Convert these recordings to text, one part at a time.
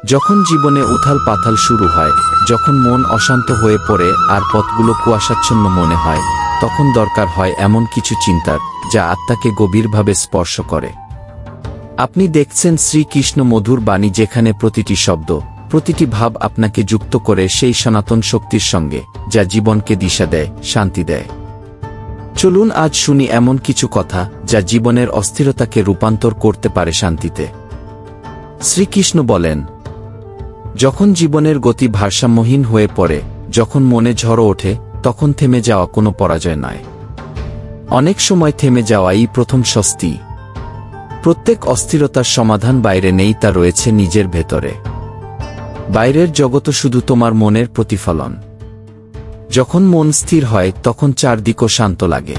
যখন জীবনে উথাল পাথাল শুরু হয়, যখন মন অশান্ত হয়ে পড়ে আর পথগুলো কুয়াশাচ্ছন্ন মনে হয়, তখন দরকার হয় এমন কিছু চিন্তার যা আত্মাকে গভীরভাবে স্পর্শ করে। আপনি দেখছেন শ্রীকৃষ্ণ মধুর বাণী, যেখানে প্রতিটি শব্দ, প্রতিটি ভাব আপনাকে যুক্ত করে সেই সনাতন শক্তির সঙ্গে যা জীবনকে দিশা দেয়, শান্তি দেয়। চলুন আজ শুনি এমন কিছু কথা যা জীবনের অস্থিরতাকে রূপান্তর করতে পারে শান্তিতে। শ্রীকৃষ্ণ বলেন, যখন জীবনের গতি ভারসাম্যহীন হয়ে পড়ে, যখন মনে ঝড় ওঠে, তখন থেমে যাওয়া কোনো পরাজয় নয়। অনেক সময় থেমে যাওয়াই প্রথম স্বস্তি। প্রত্যেক অস্থিরতার সমাধান বাইরে নেই, তা রয়েছে নিজের ভেতরে। বাইরের জগৎ শুধু তোমার মনের প্রতিফলন। যখন মন স্থির হয়, তখন চারদিকও শান্ত লাগে।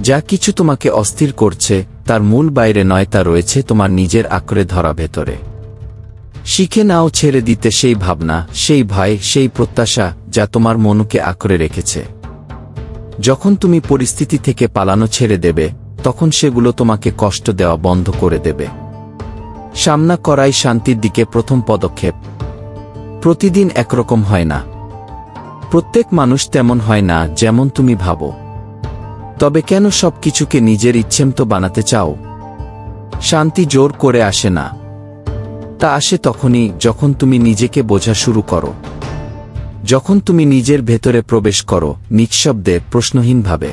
যা কিছু তোমাকে অস্থির করছে, তার মূল বাইরে নয়, তা রয়েছে তোমার নিজের আঁকড়ে ধরা ভেতরে। শিখে নাও ছেড়ে দিতে সেই ভাবনা, সেই ভয়, সেই প্রত্যাশা যা তোমার মনকে আঁকড়ে রেখেছে। যখন তুমি পরিস্থিতি থেকে পালানো ছেড়ে দেবে, তখন সেগুলো তোমাকে কষ্ট দেওয়া বন্ধ করে দেবে। সামনা করাই শান্তির দিকে প্রথম পদক্ষেপ। প্রতিদিন একরকম হয় না। প্রত্যেক মানুষ তেমন হয় না যেমন তুমি ভাবো। তবে কেন সবকিছুকে নিজের ইচ্ছেমতো বানাতে চাও? শান্তি জোর করে আসে না। তা আসে তখনই যখন তুমি নিজেকে বোঝা শুরু করো। যখন তুমি নিজের ভেতরে প্রবেশ করো, নিঃশব্দে, প্রশ্নহীনভাবে।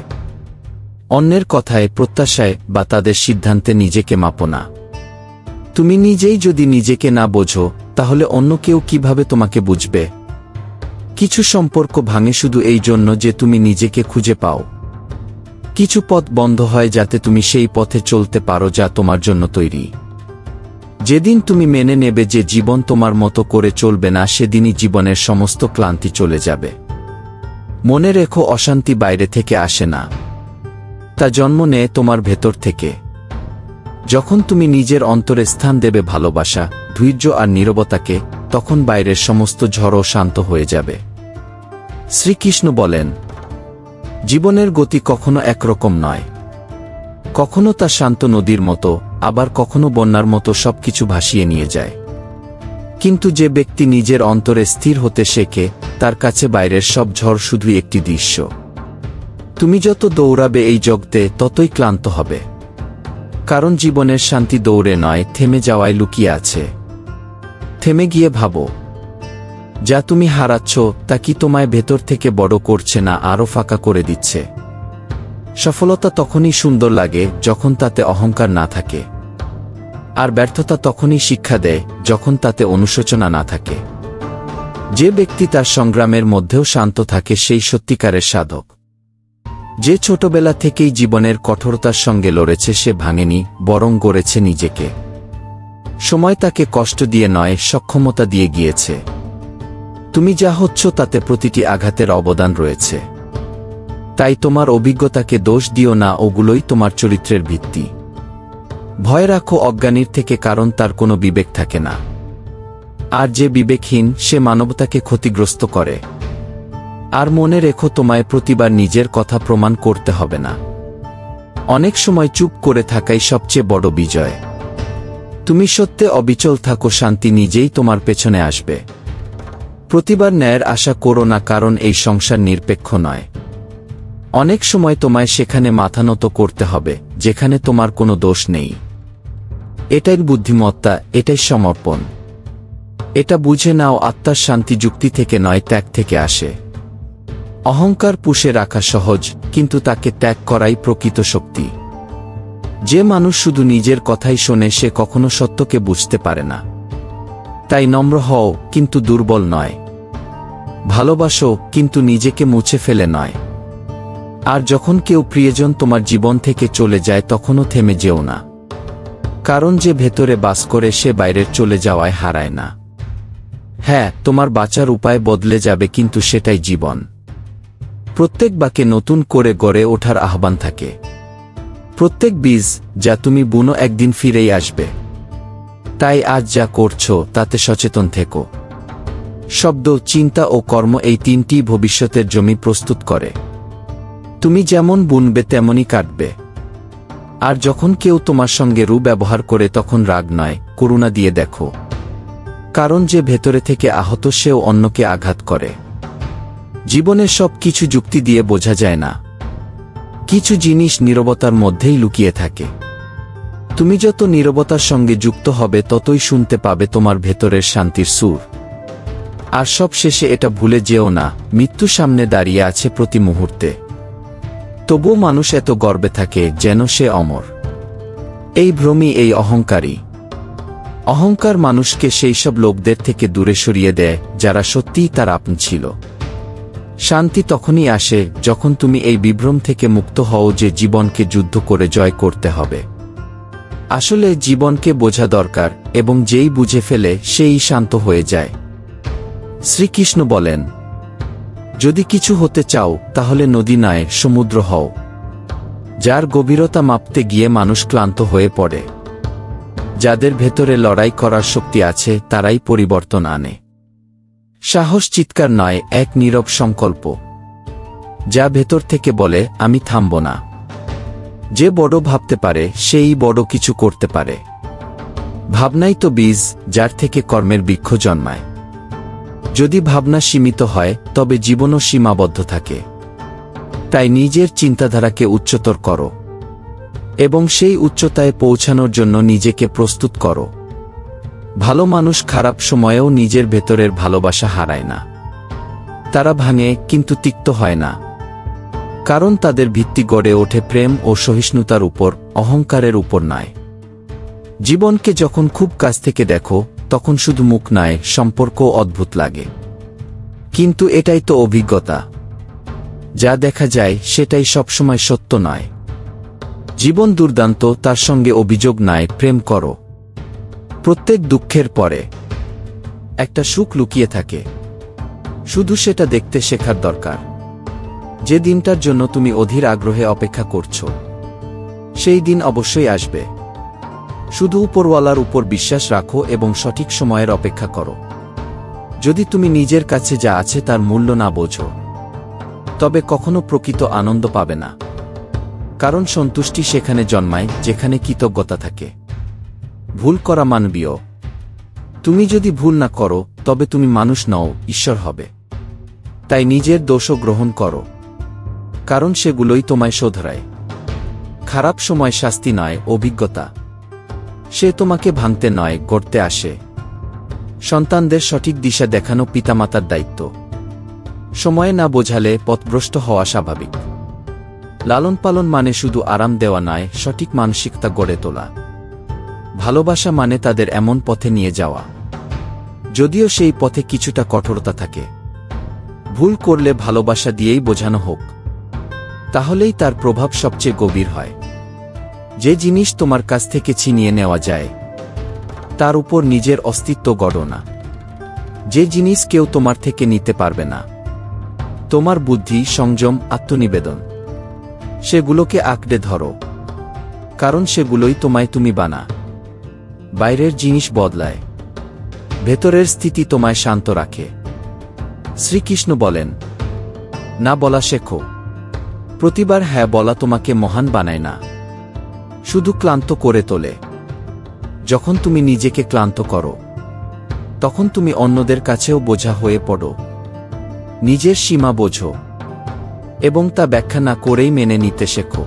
অন্যের কথায়, প্রত্যাশায় বা তাদের সিদ্ধান্তে নিজেকে মাপো না। তুমি নিজেই যদি নিজেকে না বোঝো, তাহলে অন্য কেউ কিভাবে তোমাকে বুঝবে? কিছু সম্পর্ক ভাঙে শুধু এই জন্য যে তুমি নিজেকে খুঁজে পাও। কিছু পথ বন্ধ হয় যাতে তুমি সেই পথে চলতে পারো যা তোমার জন্য তৈরি। যেদিন তুমি মেনে নেবে যে জীবন তোমার মতো করে চলবে না, সেদিনই জীবনের সমস্ত ক্লান্তি চলে যাবে। মনে রেখো, অশান্তি বাইরে থেকে আসে না, তা জন্ম নেয় তোমার ভেতর থেকে। যখন তুমি নিজের অন্তরে স্থান দেবে ভালোবাসা, ধৈর্য আর নীরবতাকে, তখন বাইরের সমস্ত ঝড়ও শান্ত হয়ে যাবে। শ্রীকৃষ্ণ বলেন, জীবনের গতি কখনো একরকম নয়। কখনো তা শান্ত নদীর মতো, আবার কখনো বন্যার মতো সবকিছু ভাসিয়ে নিয়ে যায়। কিন্তু যে ব্যক্তি নিজের অন্তরে স্থির হতে শেখে, তার কাছে বাইরের সব ঝড় শুধুই একটি দৃশ্য। তুমি যত দৌড়াবে এই জগতে, ততই ক্লান্ত হবে। কারণ জীবনের শান্তি দৌড়ে নয়, থেমে যাওয়ায় লুকিয়ে আছে। থেমে গিয়ে ভাবো, যা তুমি হারাচ্ছ তা কি তোমায় ভেতর থেকে বড় করছে না আরও ফাঁকা করে দিচ্ছে? সফলতা তখনই সুন্দর লাগে যখন তাতে অহংকার না থাকে। আর ব্যর্থতা তখনই শিক্ষা দেয় যখন তাতে অনুশোচনা না থাকে। যে ব্যক্তি তার সংগ্রামের মধ্যেও শান্ত থাকে, সেই সত্যিকারের সাধক। যে ছোটবেলা থেকেই জীবনের কঠোরতার সঙ্গে লড়েছে, সে ভাঙেনি, বরং গড়েছে নিজেকে। সময় তাকে কষ্ট দিয়ে নয়, সক্ষমতা দিয়ে গিয়েছে। তুমি যা হচ্ছ তাতে প্রতিটি আঘাতের অবদান রয়েছে। তাই তোমার অভিজ্ঞতাকে দোষ দিও না, ওগুলোই তোমার চরিত্রের ভিত্তি। ভয় রাখো অজ্ঞানীর থেকে, কারণ তার কোনো বিবেক থাকে না। আর যে বিবেকহীন, সে মানবতাকে ক্ষতিগ্রস্ত করে। আর মনে রেখো, তোমায় প্রতিবার নিজের কথা প্রমাণ করতে হবে না। অনেক সময় চুপ করে থাকাই সবচেয়ে বড় বিজয়। তুমি সত্যে অবিচল থাকো, শান্তি নিজেই তোমার পেছনে আসবে। প্রতিবার ন্যায়ের আশা করো না, কারণ এই সংসার নিরপেক্ষ নয়। অনেক সময় তোমায় সেখানে মাথা নত করতে হবে যেখানে তোমার কোনো দোষ নেই। এটাই বুদ্ধিমত্তা, এটাই সমর্পণ। এটা বুঝে নাও, আত্মার শান্তি যুক্তি থেকে নয়, ত্যাগ থেকে আসে। অহংকার পুষে রাখা সহজ, কিন্তু তাকে ত্যাগ করাই প্রকৃত শক্তি। যে মানুষ শুধু নিজের কথাই শোনে, সে কখনো সত্যকে বুঝতে পারে না। তাই নম্র হও, কিন্তু দুর্বল নয়। ভালোবাসো, কিন্তু নিজেকে মুছে ফেলে নয়। আর যখন কেউ প্রিয়জন তোমার জীবন থেকে চলে যায়, তখনও থেমে যেও না। কারণ যে ভেতরে বাস করে, সে বাইরের চলে যাওয়ায় হারায় না। হ্যাঁ, তোমার বাঁচার উপায় বদলে যাবে, কিন্তু সেটাই জীবন। প্রত্যেক বাঁকে নতুন করে গড়ে ওঠার আহ্বান থাকে। প্রত্যেক বীজ যা তুমি বুনো একদিন ফিরেই আসবে। তাই আজ যা করছো তাতে সচেতন থেকো। শব্দ, চিন্তা ও কর্ম, এই তিনটি ভবিষ্যতের জমি প্রস্তুত করে। তুমি যেমন বুনবে তেমনই কাটবে। আর যখন কেউ তোমার সঙ্গে ব্যবহার করে, তখন রাগ নয়, করুণা দিয়ে দেখো। কারণ যে ভেতরে থেকে আহত সেও অন্যকে আঘাত করে। জীবনের সব কিছু যুক্তি দিয়ে বোঝা যায় না, কিছু জিনিস নীরবতার মধ্যেই লুকিয়ে থাকে। তুমি যত নীরবতার সঙ্গে যুক্ত হবে ততই শুনতে পাবে তোমার ভেতরের শান্তির সুর। আর সব শেষে এটা ভুলে যেও না, মৃত্যু সামনে দাঁড়িয়ে আছে প্রতি মুহূর্তে। তবুও মানুষ এত গর্বে থাকে যেন সে অমর। এই ভ্রমই, এই অহংকারী। অহংকার মানুষকে সেই সব লোকদের থেকে দূরে সরিয়ে দেয় যারা সত্যিই তার আপন ছিল। শান্তি তখনই আসে যখন তুমি এই বিভ্রম থেকে মুক্ত হও যে জীবনকে যুদ্ধ করে জয় করতে হবে। আসলে জীবনকে বোঝা দরকার, এবং যেই বুঝে ফেলে সেই শান্ত হয়ে যায়। শ্রীকৃষ্ণ বলেন, যদি কিছু হতে চাও তাহলে নদী নয়, সমুদ্র হও। যার গভীরতা মাপতে গিয়ে মানুষ ক্লান্ত হয়ে পড়ে। যাদের ভেতরে লড়াই করার শক্তি আছে তারাই পরিবর্তন আনে। সাহস চিৎকার নয়, এক নীরব সংকল্প, যা ভেতর থেকে বলে আমি থামব না। যে বড় ভাবতে পারে সেই বড় কিছু করতে পারে। ভাবনাই তো বীজ, যার থেকে কর্মের বৃক্ষ জন্মায়। যদি ভাবনা সীমিত হয় তবে জীবনও সীমাবদ্ধ থাকে। তাই নিজের চিন্তাধারাকে উচ্চতর করো, এবং সেই উচ্চতায় পৌঁছানোর জন্য নিজেকে প্রস্তুত করো। ভালো মানুষ খারাপ সময়েও নিজের ভেতরের ভালোবাসা হারায় না। তারা ভাঙে কিন্তু তিক্ত হয় না, কারণ তাদের ভিত্তি গড়ে ওঠে প্রেম ও সহিষ্ণুতার উপর, অহংকারের উপর নয়। জীবনকে যখন খুব কাছ থেকে দেখো তখন শুধু মুখ নয়, সম্পর্কও অদ্ভুত লাগে। কিন্তু এটাই তো অভিজ্ঞতা। যা দেখা যায় সেটাই সবসময় সত্য নয়। জীবন দুর্দান্ত, তার সঙ্গে অভিযোগ নাই। প্রেম করো। প্রত্যেক দুঃখের পরে একটা সুখ লুকিয়ে থাকে, শুধু সেটা দেখতে শেখার দরকার। যে দিনটার জন্য তুমি অধীর আগ্রহে অপেক্ষা করছো, সেই দিন অবশ্যই আসবে। শুধু উপরওয়ালার উপর বিশ্বাস রাখো এবং সঠিক সময়ের অপেক্ষা করো। যদি তুমি নিজের কাছে যা আছে তার মূল্য না বোঝো, তবে কখনো প্রকৃত আনন্দ পাবে না। কারণ সন্তুষ্টি সেখানে জন্মায় যেখানে কৃতজ্ঞতা থাকে। ভুল করা মানবীয়। তুমি যদি ভুল না করো তবে তুমি মানুষ নও, ঈশ্বর হবে। তাই নিজের দোষও গ্রহণ করো, কারণ সেগুলোই তোমায় শোধরায়। খারাপ সময় শাস্তি নয়, অভিজ্ঞতা। সে তোমাকে ভাঙতে নয়, গড়তে আসে। সন্তানদের সঠিক দিশা দেখানো পিতামাতার দায়িত্ব। সময়ে না বোঝালে পথভ্রষ্ট হওয়া স্বাভাবিক। লালন পালন মানে শুধু আরাম দেওয়া নয়, সঠিক মানসিকতা গড়ে তোলা। ভালোবাসা মানে তাদের এমন পথে নিয়ে যাওয়া, যদিও সেই পথে কিছুটা কঠোরতা থাকে। ভুল করলে ভালোবাসা দিয়েই বোঝানো হোক, তাহলেই তার প্রভাব সবচেয়ে গভীর হয়। যে জিনিস তোমার কাছ থেকে ছিনিয়ে নেওয়া যায় তার উপর নিজের অস্তিত্ব গড়ো না। যে জিনিস কেউ তোমার থেকে নিতে পারবে না, তোমার বুদ্ধি, সংযম, আত্মনিবেদন, সেগুলোকে আঁকড়ে ধরো, কারণ সেগুলোই তোমায় তুমি বানা। বাইরের জিনিস বদলায়, ভেতরের স্থিতি তোমায় শান্ত রাখে। শ্রীকৃষ্ণ বলেন, না বলা শেখো। প্রতিবার হ্যাঁ বলা তোমাকে মহান বানায় না, শুধু ক্লান্ত করে তোলে। যখন তুমি নিজেকে ক্লান্ত করো তখন তুমি অন্যদের কাছেও বোঝা হয়ে পড়ো। নিজের সীমা বোঝো এবং তা ব্যাখ্যা না করেই মেনে নিতে শেখো।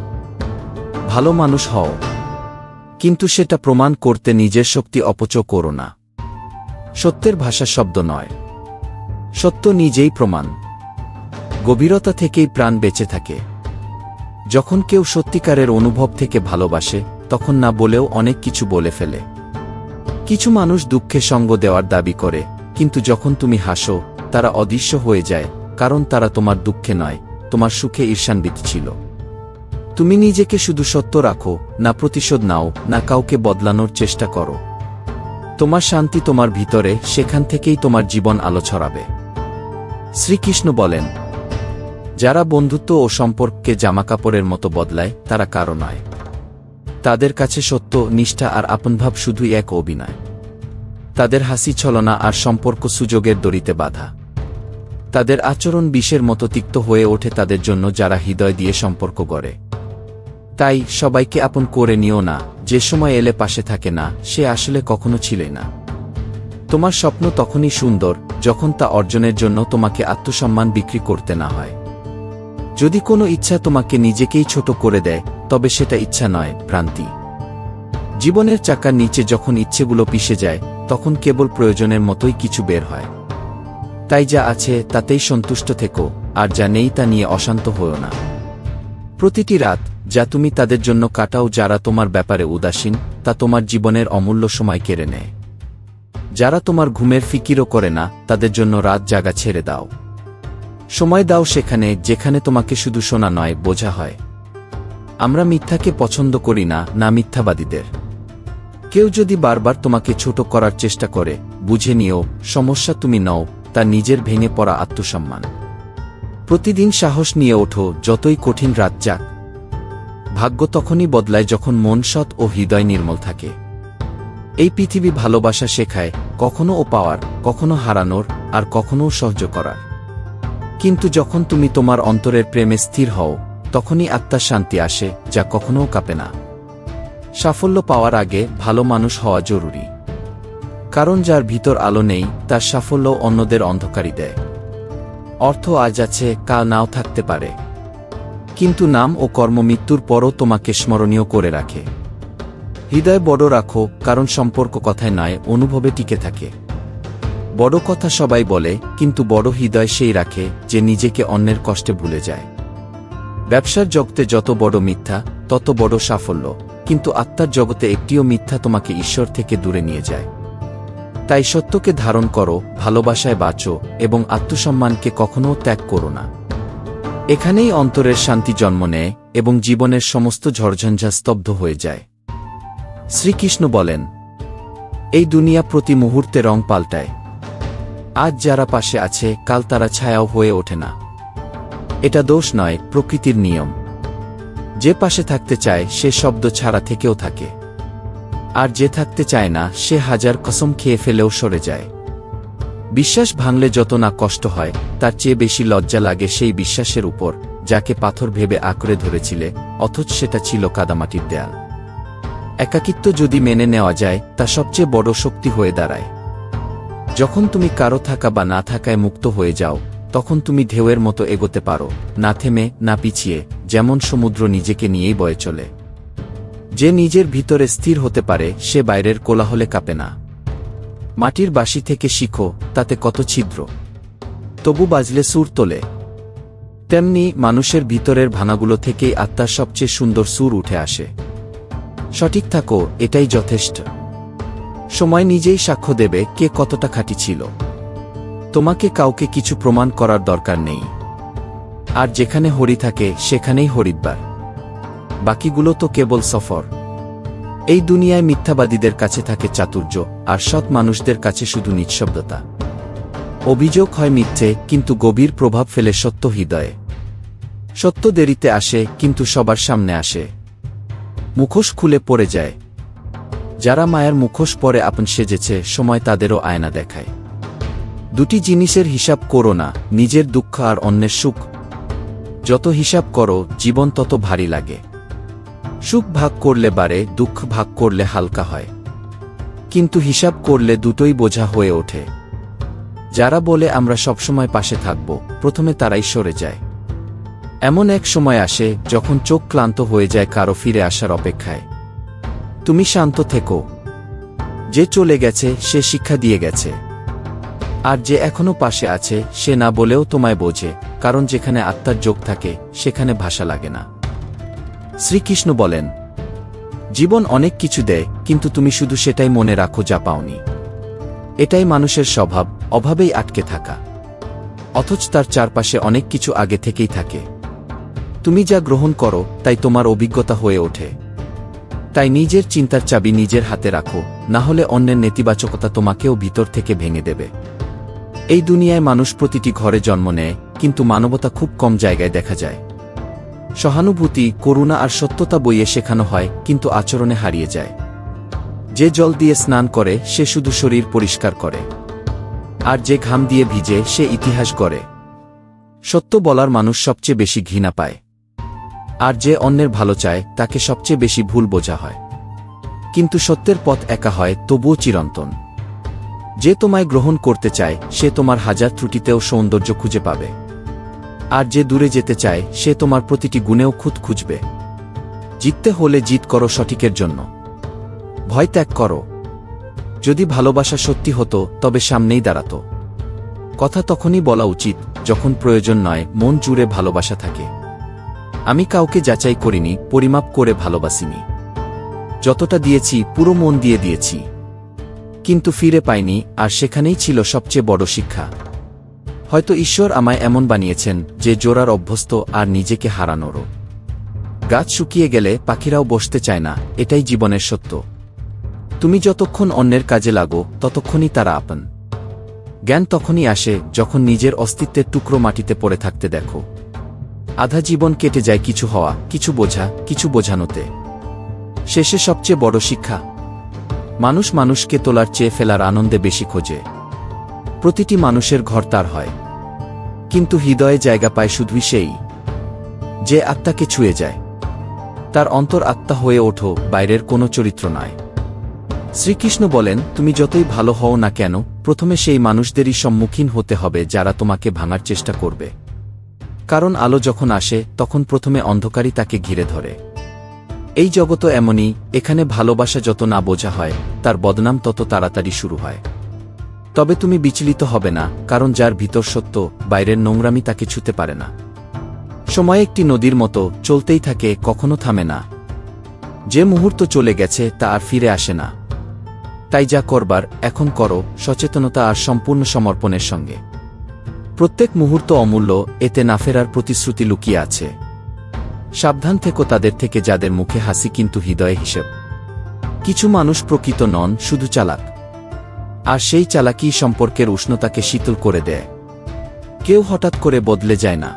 ভালো মানুষ হও, কিন্তু সেটা প্রমাণ করতে নিজের শক্তি অপচয় করো না। সত্যের ভাষা শব্দ নয়, সত্য নিজেই প্রমাণ। গভীরতা থেকেই প্রাণ বেঁচে থাকে। যখন কেউ সত্যিকারের অনুভব থেকে ভালোবাসে তখন না বলেও অনেক কিছু বলে ফেলে। কিছু মানুষ দুঃখে সঙ্গ দেওয়ার দাবি করে, কিন্তু যখন তুমি হাসো তারা অদৃশ্য হয়ে যায়, কারণ তারা তোমার দুঃখে নয়, তোমার সুখে ঈর্ষান্বিত ছিল। তুমি নিজেকে শুধু সত্য রাখো, না প্রতিশোধ নাও, না কাউকে বদলানোর চেষ্টা করো। তোমার শান্তি তোমার ভিতরে, সেখান থেকেই তোমার জীবন আলো ছড়াবে। শ্রীকৃষ্ণ বলেন, যারা বন্ধুত্ব ও সম্পর্ককে জামাকাপড়ের মতো বদলায় তারা কারো নয়। তাদের কাছে সত্য, নিষ্ঠা আর আপনভাব শুধুই এক অভিনয়। তাদের হাসি, ছলনা আর সম্পর্ক সুযোগের দড়িতে বাঁধা। তাদের আচরণ বিষের মতো তিক্ত হয়ে ওঠে তাদের জন্য যারা হৃদয় দিয়ে সম্পর্ক গড়ে। তাই সবাইকে আপন করে নিও না। যে সময় এলে পাশে থাকে না, সে আসলে কখনো ছিলই না। তোমার স্বপ্ন তখনই সুন্দর যখন তা অর্জনের জন্য তোমাকে আত্মসম্মান বিক্রি করতে না হয়। যদি কোনো ইচ্ছা তোমাকে নিজেকেই ছোট করে দেয়, তবে সেটা ইচ্ছা নয়, ভ্রান্তি। জীবনের চাকার নিচে যখন ইচ্ছেগুলো পিষে যায়, তখন কেবল প্রয়োজনের মতোই কিছু বের হয়। তাই যা আছে তাতেই সন্তুষ্ট থেকো, আর যা নেই তা নিয়ে অশান্ত হও না। প্রতিটি রাত যা তুমি তাদের জন্য কাটাও যারা তোমার ব্যাপারে উদাসীন, তা তোমার জীবনের অমূল্য সময় কেড়ে নেয়। যারা তোমার ঘুমের ফিকিরও করে না, তাদের জন্য রাত জাগা ছেড়ে দাও। সময় দাও সেখানে যেখানে তোমাকে শুধু শোনা নয়, বোঝা হয়। আমরা মিথ্যাকে পছন্দ করি না, না মিথ্যাবাদীদের। কেউ যদি বারবার তোমাকে ছোট করার চেষ্টা করে, বুঝে নিও সমস্যা তুমি নও, তার নিজের ভেঙে পড়া আত্মসম্মান। প্রতিদিন সাহস নিয়ে ওঠো, যতই কঠিন রাত যাক। ভাগ্য তখনই বদলায় যখন মন সৎ ও হৃদয় নির্মল থাকে। এই পৃথিবী ভালোবাসা শেখায়, কখনো ও পাওয়ার, কখনো হারানোর, আর কখনো সহ্য করার। কিন্তু যখন তুমি তোমার অন্তরের প্রেমে স্থির হও, তখনই আত্মার শান্তি আসে, যা কখনোও কাঁপে না। সাফল্য পাওয়ার আগে ভালো মানুষ হওয়া জরুরি, কারণ যার ভিতর আলো নেই, তার সাফল্য অন্যদের অন্ধকারই দেয়। অর্থ আজ আছে, কাল নাও থাকতে পারে, কিন্তু নাম ও কর্ম মৃত্যুর পরও তোমাকে স্মরণীয় করে রাখে। হৃদয় বড় রাখো, কারণ সম্পর্ক কথায় নয়, অনুভবে টিকে থাকে। বড় কথা সবাই বলে, কিন্তু বড় হৃদয় সেই রাখে যে নিজেকে অন্যের কষ্টে ভুলে যায়। ব্যবসার জগতে যত বড় মিথ্যা, তত বড় সাফল্য, কিন্তু আত্মার জগতে একটিও মিথ্যা তোমাকে ঈশ্বর থেকে দূরে নিয়ে যায়। তাই সত্যকে ধারণ করো, ভালোবাসায় বাঁচো, এবং আত্মসম্মানকে কখনও ত্যাগ করো না। এখানেই অন্তরের শান্তি জন্ম নেয় এবং জীবনের সমস্ত ঝড়ঝঞ্ঝা স্তব্ধ হয়ে যায়। শ্রীকৃষ্ণ বলেন, এই দুনিয়া প্রতি মুহূর্তে রং পাল্টায়। আজ যারা পাশে আছে, কাল তারা ছায়াও হয়ে ওঠে না। এটা দোষ নয়, প্রকৃতির নিয়ম। যে পাশে থাকতে চায় সে শব্দ ছাড়া থেকেও থাকে, আর যে থাকতে চায় না সে হাজার কসম খেয়ে ফেলেও সরে যায়। বিশ্বাস ভাঙলে যত না কষ্ট হয়, তার চেয়ে বেশি লজ্জা লাগে সেই বিশ্বাসের উপর যাকে পাথর ভেবে আঁকড়ে ধরেছিলে, অথচ সেটা ছিল কাদামাটির দেয়াল। একাকিত্ব যদি মেনে নেওয়া যায়, তা সবচেয়ে বড় শক্তি হয়ে দাঁড়ায়। যখন তুমি কারো থাকা বা না থাকায় মুক্ত হয়ে যাও, তখন তুমি ঢেউয়ের মতো এগোতে পারো, না থেমে, না পিছিয়ে, যেমন সমুদ্র নিজেকে নিয়েই বয়ে চলে। যে নিজের ভিতরে স্থির হতে পারে, সে বাইরের কোলাহলে কাঁপে না। মাটির বাঁশি থেকে শিখো, তাতে কত ছিদ্র, তবু বাজলে সুর তোলে। তেমনি মানুষের ভিতরের ভানাগুলো থেকেই আত্মার সবচেয়ে সুন্দর সুর উঠে আসে। সঠিক থাকো, এটাই যথেষ্ট। সময় নিজেই সাক্ষ্য দেবে কে কতটা খাঁটি ছিল। তোমাকে কাউকে কিছু প্রমাণ করার দরকার নেই। আর যেখানে হরি থাকে সেখানেই হরিদ্বার, বাকিগুলো তো কেবল সফর। এই দুনিয়ায় মিথ্যাবাদীদের কাছে থাকে চাতুর্য, আর সৎ মানুষদের কাছে শুধু নিঃশব্দতা। অভিযোগ হয় মিথ্যে, কিন্তু গভীর প্রভাব ফেলে সত্য হৃদয়ে। সত্য দেরিতে আসে, কিন্তু সবার সামনে আসে। মুখোশ খুলে পড়ে যায়। যারা মায়ার মুখোশ পরে আপন সেজেছে, সময় তাদেরও আয়না দেখায়। দুটি জিনিসের হিসাব করো না, নিজের দুঃখ আর অন্যের সুখ। যত হিসাব করো, জীবন তত ভারী লাগে। সুখ ভাগ করলে বাড়ে, দুঃখ ভাগ করলে হালকা হয়, কিন্তু হিসাব করলে দুটোই বোঝা হয়ে ওঠে। যারা বলে আমরা সবসময় পাশে থাকব, প্রথমে তারাই সরে যায়। এমন এক সময় আসে যখন চোখ ক্লান্ত হয়ে যায় কারো ফিরে আসার অপেক্ষায়। তুমি শান্ত থেকো। যে চলে গেছে সে শিক্ষা দিয়ে গেছে, আর যে এখনো পাশে আছে সে না বলেও তোমায় বোঝে, কারণ যেখানে আত্মার যোগ থাকে সেখানে ভাষা লাগে না। শ্রীকৃষ্ণ বলেন, জীবন অনেক কিছু দেয়, কিন্তু তুমি শুধু সেটাই মনে রাখো যা পাওনি। এটাই মানুষের স্বভাব, অভাবেই আটকে থাকা, অথচ তার চারপাশে অনেক কিছু আগে থেকেই থাকে। তুমি যা গ্রহণ করো তাই তোমার অভিজ্ঞতা হয়ে ওঠে। তাই নিজের চিন্তার চাবি নিজের হাতে রাখো, না হলে অন্যের নেতিবাচকতা তোমাকেও ভিতর থেকে ভেঙে দেবে। এই দুনিয়ায় মানুষ প্রতিটি ঘরে জন্ম নেয়, কিন্তু মানবতা খুব কম জায়গায় দেখা যায়। সহানুভূতি, করুণা আর সত্যতা বইয়ে শেখানো হয়, কিন্তু আচরণে হারিয়ে যায়। যে জল দিয়ে স্নান করে সে শুধু শরীর পরিষ্কার করে, আর যে ঘাম দিয়ে ভিজে সে ইতিহাস গড়ে। সত্য বলার মানুষ সবচেয়ে বেশি ঘৃণা পায়, আর যে অন্যের ভালো চায় তাকে সবচেয়ে বেশি ভুল বোঝা হয়। কিন্তু সত্যের পথ একা হয়, তবুও চিরন্তন। যে তোমায় গ্রহণ করতে চায় সে তোমার হাজার ত্রুটিতেও সৌন্দর্য খুঁজে পাবে। আর যে দূরে যেতে চায় সে তোমার প্রতিটি গুণেও খুঁত খুঁজবে। জিততে হলে জিত করো সঠিকের জন্য। ভয় ত্যাগ করো। যদি ভালোবাসা সত্যি হতো তবে সামনেই দাঁড়াতো। কথা তখনই বলা উচিত যখন প্রয়োজন নয়, মন জুড়ে ভালোবাসা থাকে। আমি কাউকে যাচাই করিনি, পরিমাপ করে ভালোবাসিনি। যতটা দিয়েছি পুরো মন দিয়ে দিয়েছি, কিন্তু ফিরে পাইনি, আর সেখানেই ছিল সবচেয়ে বড় শিক্ষা। হয়তো ঈশ্বর আমায় এমন বানিয়েছেন যে জোড়ার অভ্যস্ত আর নিজেকে হারানোরও। গাছ শুকিয়ে গেলে পাখিরাও বসতে চায় না, এটাই জীবনের সত্য। তুমি যতক্ষণ অন্যের কাজে লাগো ততক্ষণই তারা আপন। জ্ঞান তখনই আসে যখন নিজের অস্তিত্বের টুকরো মাটিতে পড়ে থাকতে দেখো। আধা জীবন কেটে যায় কিছু হওয়া, কিছু বোঝা, কিছু বোঝানোতে। শেষে সবচেয়ে বড় শিক্ষা, মানুষ মানুষকে তোলার চেয়ে ফেলার আনন্দে বেশি খোঁজে। প্রতিটি মানুষের ঘর তার হয়, কিন্তু হৃদয়ে জায়গা পায় শুধুই সেই যে আত্মাকে ছুঁয়ে যায়। তার অন্তর আত্মা হয়ে ওঠো, বাইরের কোনো চরিত্র নয়। শ্রীকৃষ্ণ বলেন, তুমি যতই ভালো হও না কেন, প্রথমে সেই মানুষদেরই সম্মুখীন হতে হবে যারা তোমাকে ভাঙার চেষ্টা করবে। কারণ আলো যখন আসে তখন প্রথমে অন্ধকারই তাকে ঘিরে ধরে। এই জগৎ এমনই, এখানে ভালোবাসা যত না বোঝা হয় তার বদনাম তত তাড়াতাড়ি শুরু হয়। তবে তুমি বিচলিত হবে না, কারণ যার ভিতর সত্য, বাইরের নোংরামি তাকে ছুঁতে পারে না। সময় একটি নদীর মতো, চলতেই থাকে, কখনো থামে না। যে মুহূর্ত চলে গেছে তা আর ফিরে আসে না। তাই যা করবার এখন করো, সচেতনতা আর সম্পূর্ণ সমর্পণের সঙ্গে। প্রত্যেক মুহূর্ত অমূল্য, এতে না ফেরার প্রতিশ্রুতি লুকিয়ে আছে। সাবধান থেকো তাদের থেকে যাদের মুখে হাসি কিন্তু হৃদয়ে হিসেব। কিছু মানুষ প্রকৃত নন, শুধু চালাক। আর সেই চালাকি সম্পর্কের উষ্ণতাকে শীতল করে দেয়। কেউ হঠাৎ করে বদলে যায় না।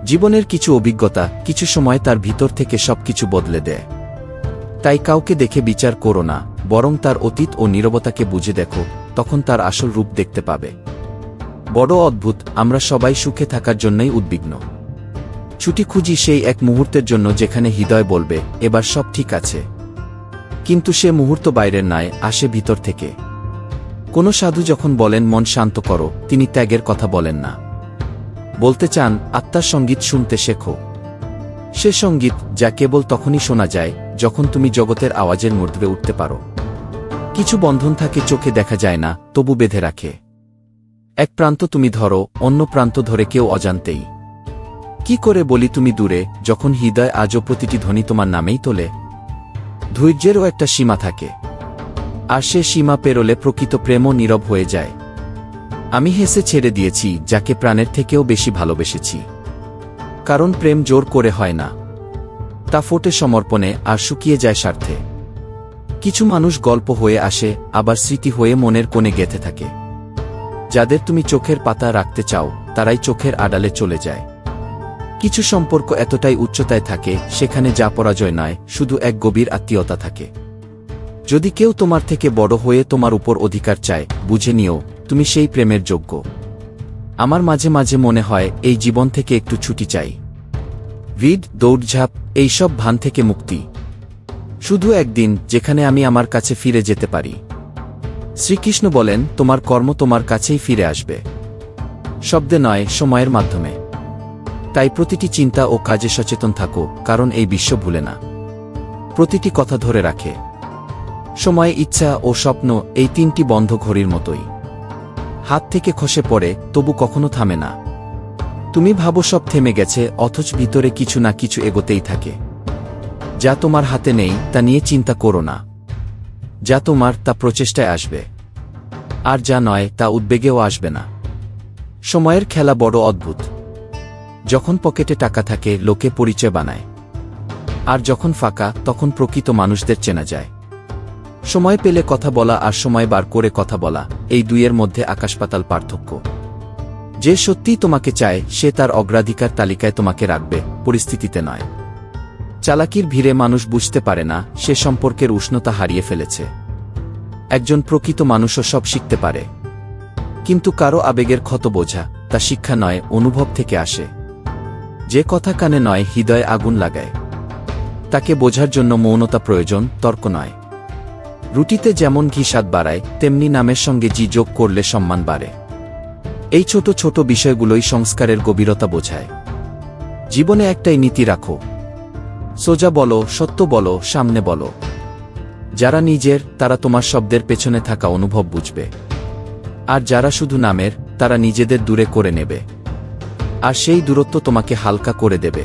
জীবনের কিছু অভিজ্ঞতা কিছু সময় তার ভিতর থেকে সবকিছু বদলে দেয়। তাই কাউকে দেখে বিচার করো না, বরং তার অতীত ও নীরবতাকে বুঝে দেখো, তখন তার আসল রূপ দেখতে পাবে। বড় অদ্ভুত, আমরা সবাই সুখে থাকার জন্যই উদ্বিগ্ন। ছুটি খুঁজি সেই এক মুহূর্তের জন্য যেখানে হৃদয় বলবে এবার সব ঠিক আছে। কিন্তু সে মুহূর্ত বাইরের নয়, আসে ভিতর থেকে। কোনো সাধু যখন বলেন মন শান্ত করো, তিনি ত্যাগের কথা বলেন না। বলতে চান আত্মার সঙ্গীত শুনতে শেখো। সে সঙ্গীত যা কেবল তখনই শোনা যায় যখন তুমি জগতের আওয়াজের মধ্যে উঠতে পারো। কিছু বন্ধন থাকে চোখে দেখা যায় না, তবু বেঁধে রাখে। এক প্রান্ত তুমি ধরো, অন্য প্রান্ত ধরে কেউ অজান্তেই। কি করে বলি তুমি দূরে, যখন হৃদয় আজও প্রতিটি ধ্বনি তোমার নামেই তোলে। ধৈর্যেরও একটা সীমা থাকে, আর সে সীমা পেরোলে প্রকৃত প্রেমও নীরব হয়ে যায়। আমি হেসে ছেড়ে দিয়েছি যাকে প্রাণের থেকেও বেশি ভালোবেসেছি। কারণ প্রেম জোর করে হয় না, তা ফোটে সমর্পণে আর শুকিয়ে যায় স্বার্থে। কিছু মানুষ গল্প হয়ে আসে, আবার স্মৃতি হয়ে মনের কোণে গেঁথে থাকে। যাদের তুমি চোখের পাতা রাখতে চাও তারাই চোখের আড়ালে চলে যায়। কিছু সম্পর্ক এতটাই উচ্চতায় থাকে সেখানে যা পরাজয় নয়, শুধু এক গভীর আত্মীয়তা থাকে। যদি কেউ তোমার থেকে বড় হয়ে তোমার উপর অধিকার চায়, বুঝে নিও তুমি সেই প্রেমের যোগ্য। আমার মাঝে মাঝে মনে হয় এই জীবন থেকে একটু ছুটি চাই। ভিড়, দৌড়ঝাঁপ, এইসব ভান থেকে মুক্তি। শুধু একদিন যেখানে আমি আমার কাছে ফিরে যেতে পারি। শ্রীকৃষ্ণ বলেন, তোমার কর্ম তোমার কাছেই ফিরে আসবে, শব্দে নয়, সময়ের মাধ্যমে। তাই প্রতিটি চিন্তা ও কাজে সচেতন থাকো, কারণ এই বিশ্ব ভুলে না, প্রতিটি কথা ধরে রাখে। সময়, ইচ্ছা ও স্বপ্ন এই তিনটি বন্ধ ঘড়ির মতোই, হাত থেকে খসে পড়ে তবু কখনো থামে না। তুমি ভাবো সব থেমে গেছে, অথচ ভিতরে কিছু না কিছু এগোতেই থাকে। যা তোমার হাতে নেই তা নিয়ে চিন্তা করো না, যা তোমার তা প্রচেষ্টায় আসবে, আর যা নয় তা উদ্বেগেও আসবে না। সময়ের খেলা বড় অদ্ভুত। যখন পকেটে টাকা থাকে লোকে পরিচয় বানায়, আর যখন ফাঁকা তখন প্রকৃত মানুষদের চেনা যায়। সময় পেলে কথা বলা আর সময় বার করে কথা বলা, এই দুইয়ের মধ্যে আকাশপাতাল পার্থক্য। যে সত্যিই তোমাকে চায় সে তার অগ্রাধিকার তালিকায় তোমাকে রাখবে, পরিস্থিতিতে নয়। চালাকির ভিড়ে মানুষ বুঝতে পারে না সে সম্পর্কের উষ্ণতা হারিয়ে ফেলেছে। একজন প্রকৃত মানুষও সব শিখতে পারে, কিন্তু কারো আবেগের ক্ষত বোঝা তা শিক্ষা নয়, অনুভব থেকে আসে। যে কথা কানে নয় হৃদয়ে আগুন লাগায়, তাকে বোঝার জন্য মৌনতা প্রয়োজন, তর্ক নয়। রুটিতে যেমন ঘি স্বাদ বাড়ায়, তেমনি নামের সঙ্গে জি যোগ করলে সম্মান বাড়ে। এই ছোট ছোট বিষয়গুলোই সংস্কারের গভীরতা বোঝায়। জীবনে একটাই নীতি রাখো, সোজা বলো, সত্য বলো, সামনে বলো। যারা নিজের, তারা তোমার শব্দের পেছনে থাকা অনুভব বুঝবে। আর যারা শুধু নামের, তারা নিজেদের দূরে করে নেবে। আর সেই দূরত্ব তোমাকে হালকা করে দেবে।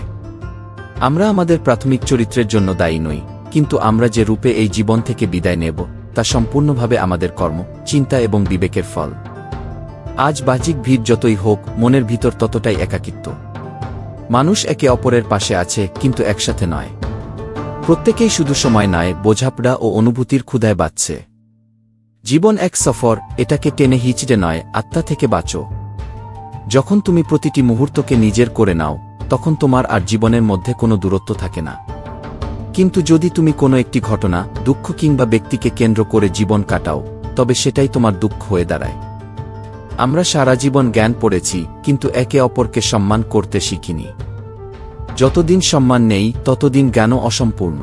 আমরা আমাদের প্রাথমিক চরিত্রের জন্য দায়ী নই, কিন্তু আমরা যে রূপে এই জীবন থেকে বিদায় নেব, তা সম্পূর্ণভাবে আমাদের কর্ম, চিন্তা এবং বিবেকের ফল। আজ বাহ্যিক ভিড় যতই হোক, মনের ভিতর ততটাই একাকিত্ব। মানুষ একে অপরের পাশে আছে, কিন্তু একসাথে নয়। প্রত্যেকেই শুধু সময় নয়, বোঝাপড়া ও অনুভূতির ক্ষুধায় বাঁচছে। জীবন এক সফর, এটাকে টেনে হিচড়ে নয়, আত্মা থেকে বাঁচো। যখন তুমি প্রতিটি মুহূর্তকে নিজের করে নাও, তখন তোমার আর জীবনের মধ্যে কোনো দূরত্ব থাকে না। কিন্তু যদি তুমি কোনো একটি ঘটনা, দুঃখ কিংবা ব্যক্তিকে কেন্দ্র করে জীবন কাটাও, তবে সেটাই তোমার দুঃখ হয়ে দাঁড়ায়। আমরা সারা জীবন জ্ঞান পড়েছি, কিন্তু একে অপরকে সম্মান করতে শিখিনি। যতদিন সম্মান নেই, ততদিন জ্ঞানও অসম্পূর্ণ।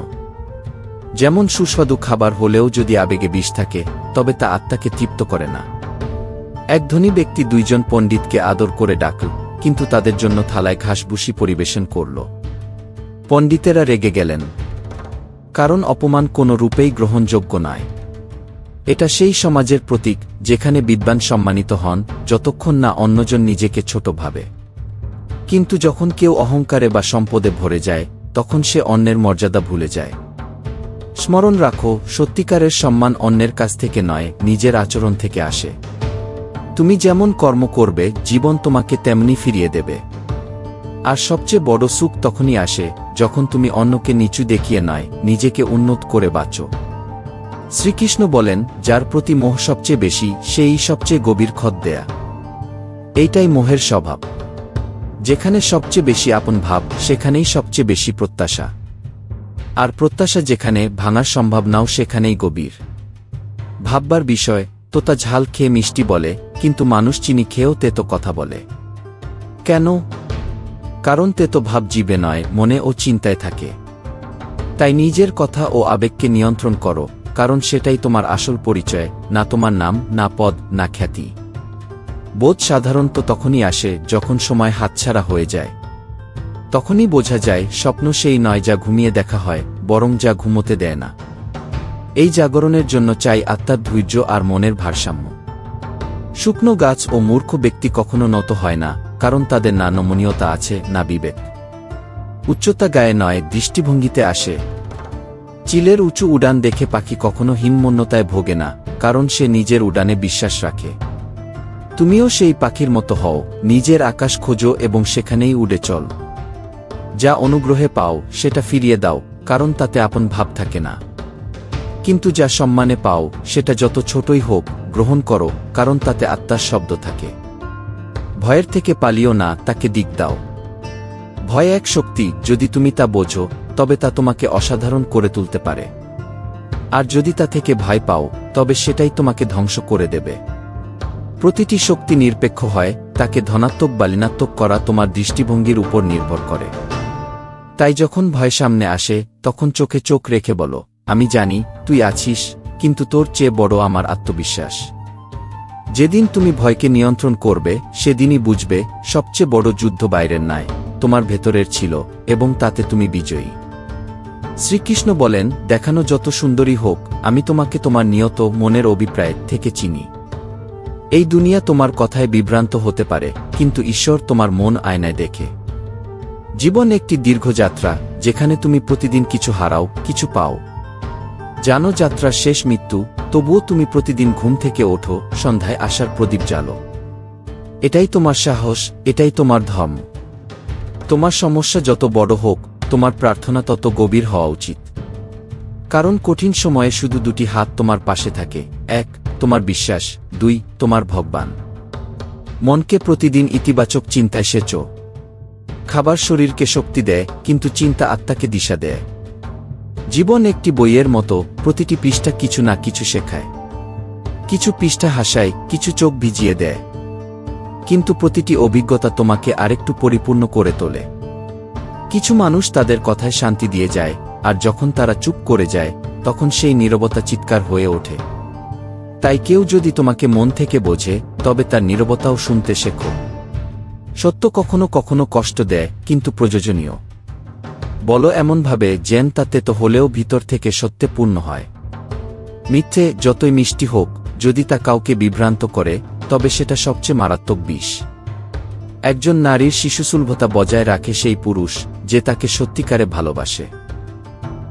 যেমন সুস্বাদু খাবার হলেও যদি আবেগে বিষ থাকে, তবে তা আত্মাকে তৃপ্ত করে না। এক ধনী ব্যক্তি দুইজন পণ্ডিতকে আদর করে ডাকল, কিন্তু তাদের জন্য থালায় ঘাসভুসি পরিবেশন করল। পণ্ডিতেরা রেগে গেলেন, কারণ অপমান কোনো রূপেই গ্রহণযোগ্য নয়। এটা সেই সমাজের প্রতীক, যেখানে বিদ্বান সম্মানিত হন, যতক্ষণ না অন্যজন নিজেকে ছোট ভাবে। কিন্তু যখন কেউ অহংকারে বা সম্পদে ভরে যায়, তখন সে অন্যের মর্যাদা ভুলে যায়। স্মরণ রাখো, সত্যিকারের সম্মান অন্যের কাছ থেকে নয়, নিজের আচরণ থেকে আসে। তুমি যেমন কর্ম করবে, জীবন তোমাকে তেমনি ফিরিয়ে দেবে। আর সবচেয়ে বড় সুখ তখনই আসে, যখন তুমি অন্যকে নিচু দেখিয়ে নয়, নিজেকে উন্নত করে বাঁচো। শ্রীকৃষ্ণ বলেন, যার প্রতি মোহ সবচেয়ে বেশি, সেই সবচেয়ে গভীর ক্ষত দেয়া। এইটাই মোহের স্বভাব। যেখানে সবচেয়ে বেশি আপন ভাব, সেখানেই সবচেয়ে বেশি প্রত্যাশা। আর প্রত্যাশা যেখানে, ভাঙার সম্ভাবনাও সেখানেই গভীর। ভাববার বিষয়, তোতা ঝাল খেয়ে মিষ্টি বলে, কিন্তু মানুষ চিনি খেয়েও তেতো কথা বলে। কেন? কারণ তেতো ভাব জীবে নয়, মনে ও চিন্তায় থাকে। তাই নিজের কথা ও আবেগকে নিয়ন্ত্রণ করো, কারণ সেটাই তোমার আসল পরিচয়, না তোমার নাম, না পদ, না খ্যাতি। বোধ সাধারণত তখনই আসে, যখন সময় হাতছাড়া হয়ে যায়। তখনই বোঝা যায়, স্বপ্ন সেই নয় যা ঘুমিয়ে দেখা হয়, বরং যা ঘুমোতে দেয় না। এই জাগরণের জন্য চাই আত্মার ধৈর্য আর মনের ভারসাম্য। শুকনো গাছ ও মূর্খ ব্যক্তি কখনো নত হয় না, কারণ তাদের না নমনীয়তা আছে, না বিবেক। উচ্চতা গায়ে নয়, দৃষ্টিভঙ্গিতে আসে। চিলের উঁচু উড়ান দেখে পাখি কখনো হীনমন্যতায় ভোগে না, কারণ সে নিজের উড়ানে বিশ্বাস রাখে। তুমিও সেই পাখির মতো হও, নিজের আকাশ খোঁজো এবং সেখানেই উড়ে চল। যা অনুগ্রহে পাও, সেটা ফিরিয়ে দাও, কারণ তাতে আপন ভাব থাকে না। কিন্তু যা সম্মানে পাও, সেটা যত ছোটই হোক, গ্রহণ করো, কারণ তাতে আত্মার শব্দ থাকে। ভয়ের থেকে পালিও না, তাকে দিক দাও। ভয় এক শক্তি, যদি তুমি তা বোঝো, তবে তা তোমাকে অসাধারণ করে তুলতে পারে। আর যদি তা থেকে ভয় পাও, তবে সেটাই তোমাকে ধ্বংস করে দেবে। প্রতিটি শক্তি নিরপেক্ষ হয়, তাকে ধনাত্মক বা ঋণাত্মক করা তোমার দৃষ্টিভঙ্গির উপর নির্ভর করে। তাই যখন ভয় সামনে আসে, তখন চোখে চোখ রেখে বলো, আমি জানি তুই আছিস, কিন্তু তোর চেয়ে বড় আমার আত্মবিশ্বাস। যেদিন তুমি ভয়কে নিয়ন্ত্রণ করবে, সেদিনই বুঝবে, সবচেয়ে বড় যুদ্ধ বাইরের নয়, তোমার ভেতরের ছিল, এবং তাতে তুমি বিজয়ী। শ্রীকৃষ্ণ বলেন, দেখানো যত সুন্দরী হোক, আমি তোমাকে তোমার নিয়ত মনের অভিপ্রায় থেকে চিনি। এই দুনিয়া তোমার কথায় বিভ্রান্ত হতে পারে, কিন্তু ঈশ্বর তোমার মন আয়নায় দেখে। জীবন একটি দীর্ঘ যাত্রা, যেখানে তুমি প্রতিদিন কিছু হারাও, কিছু পাও। জানো যাত্রার শেষ মৃত্যু, তবুও তুমি প্রতিদিন ঘুম থেকে ওঠো, সন্ধ্যায় আসার প্রদীপ জ্বালো। এটাই তোমার সাহস, এটাই তোমার ধর্ম। তোমার সমস্যা যত বড় হোক, তোমার প্রার্থনা তত গভীর হওয়া উচিত। কারণ কঠিন সময়ে শুধু দুটি হাত তোমার পাশে থাকে, এক, তোমার বিশ্বাস, দুই, তোমার ভগবান। মনকে প্রতিদিন ইতিবাচক চিন্তায় সেচো। খাবার শরীরকে শক্তি দেয়, কিন্তু চিন্তা আত্মাকে দিশা দেয়। জীবন একটি বইয়ের মতো, প্রতিটি পৃষ্ঠা কিছু না কিছু শেখায়। কিছু পৃষ্ঠা হাসায়, কিছু চোখ ভিজিয়ে দেয়, কিন্তু প্রতিটি অভিজ্ঞতা তোমাকে আরেকটু পরিপূর্ণ করে তোলে। কিছু মানুষ তাদের কথায় শান্তি দিয়ে যায়, আর যখন তারা চুপ করে যায়, তখন সেই নীরবতা চিৎকার হয়ে ওঠে। তাই কেউ যদি তোমাকে মন থেকে বোঝে, তবে তার নীরবতাও শুনতে শেখো। সত্য কখনো কখনো কষ্ট দেয়, কিন্তু প্রয়োজনীয়। বলো এমনভাবে যেন তাতে তো হলেও ভিতর থেকে সত্যে পূর্ণ হয়। মিথ্যে যতই মিষ্টি হোক, যদি তা কাউকে বিভ্রান্ত করে, তবে সেটা সবচেয়ে মারাত্মক বিষ। একজন নারীর শিশুসুলভতা বজায় রাখে সেই পুরুষ যে তাকে সত্যিকারে ভালোবাসে।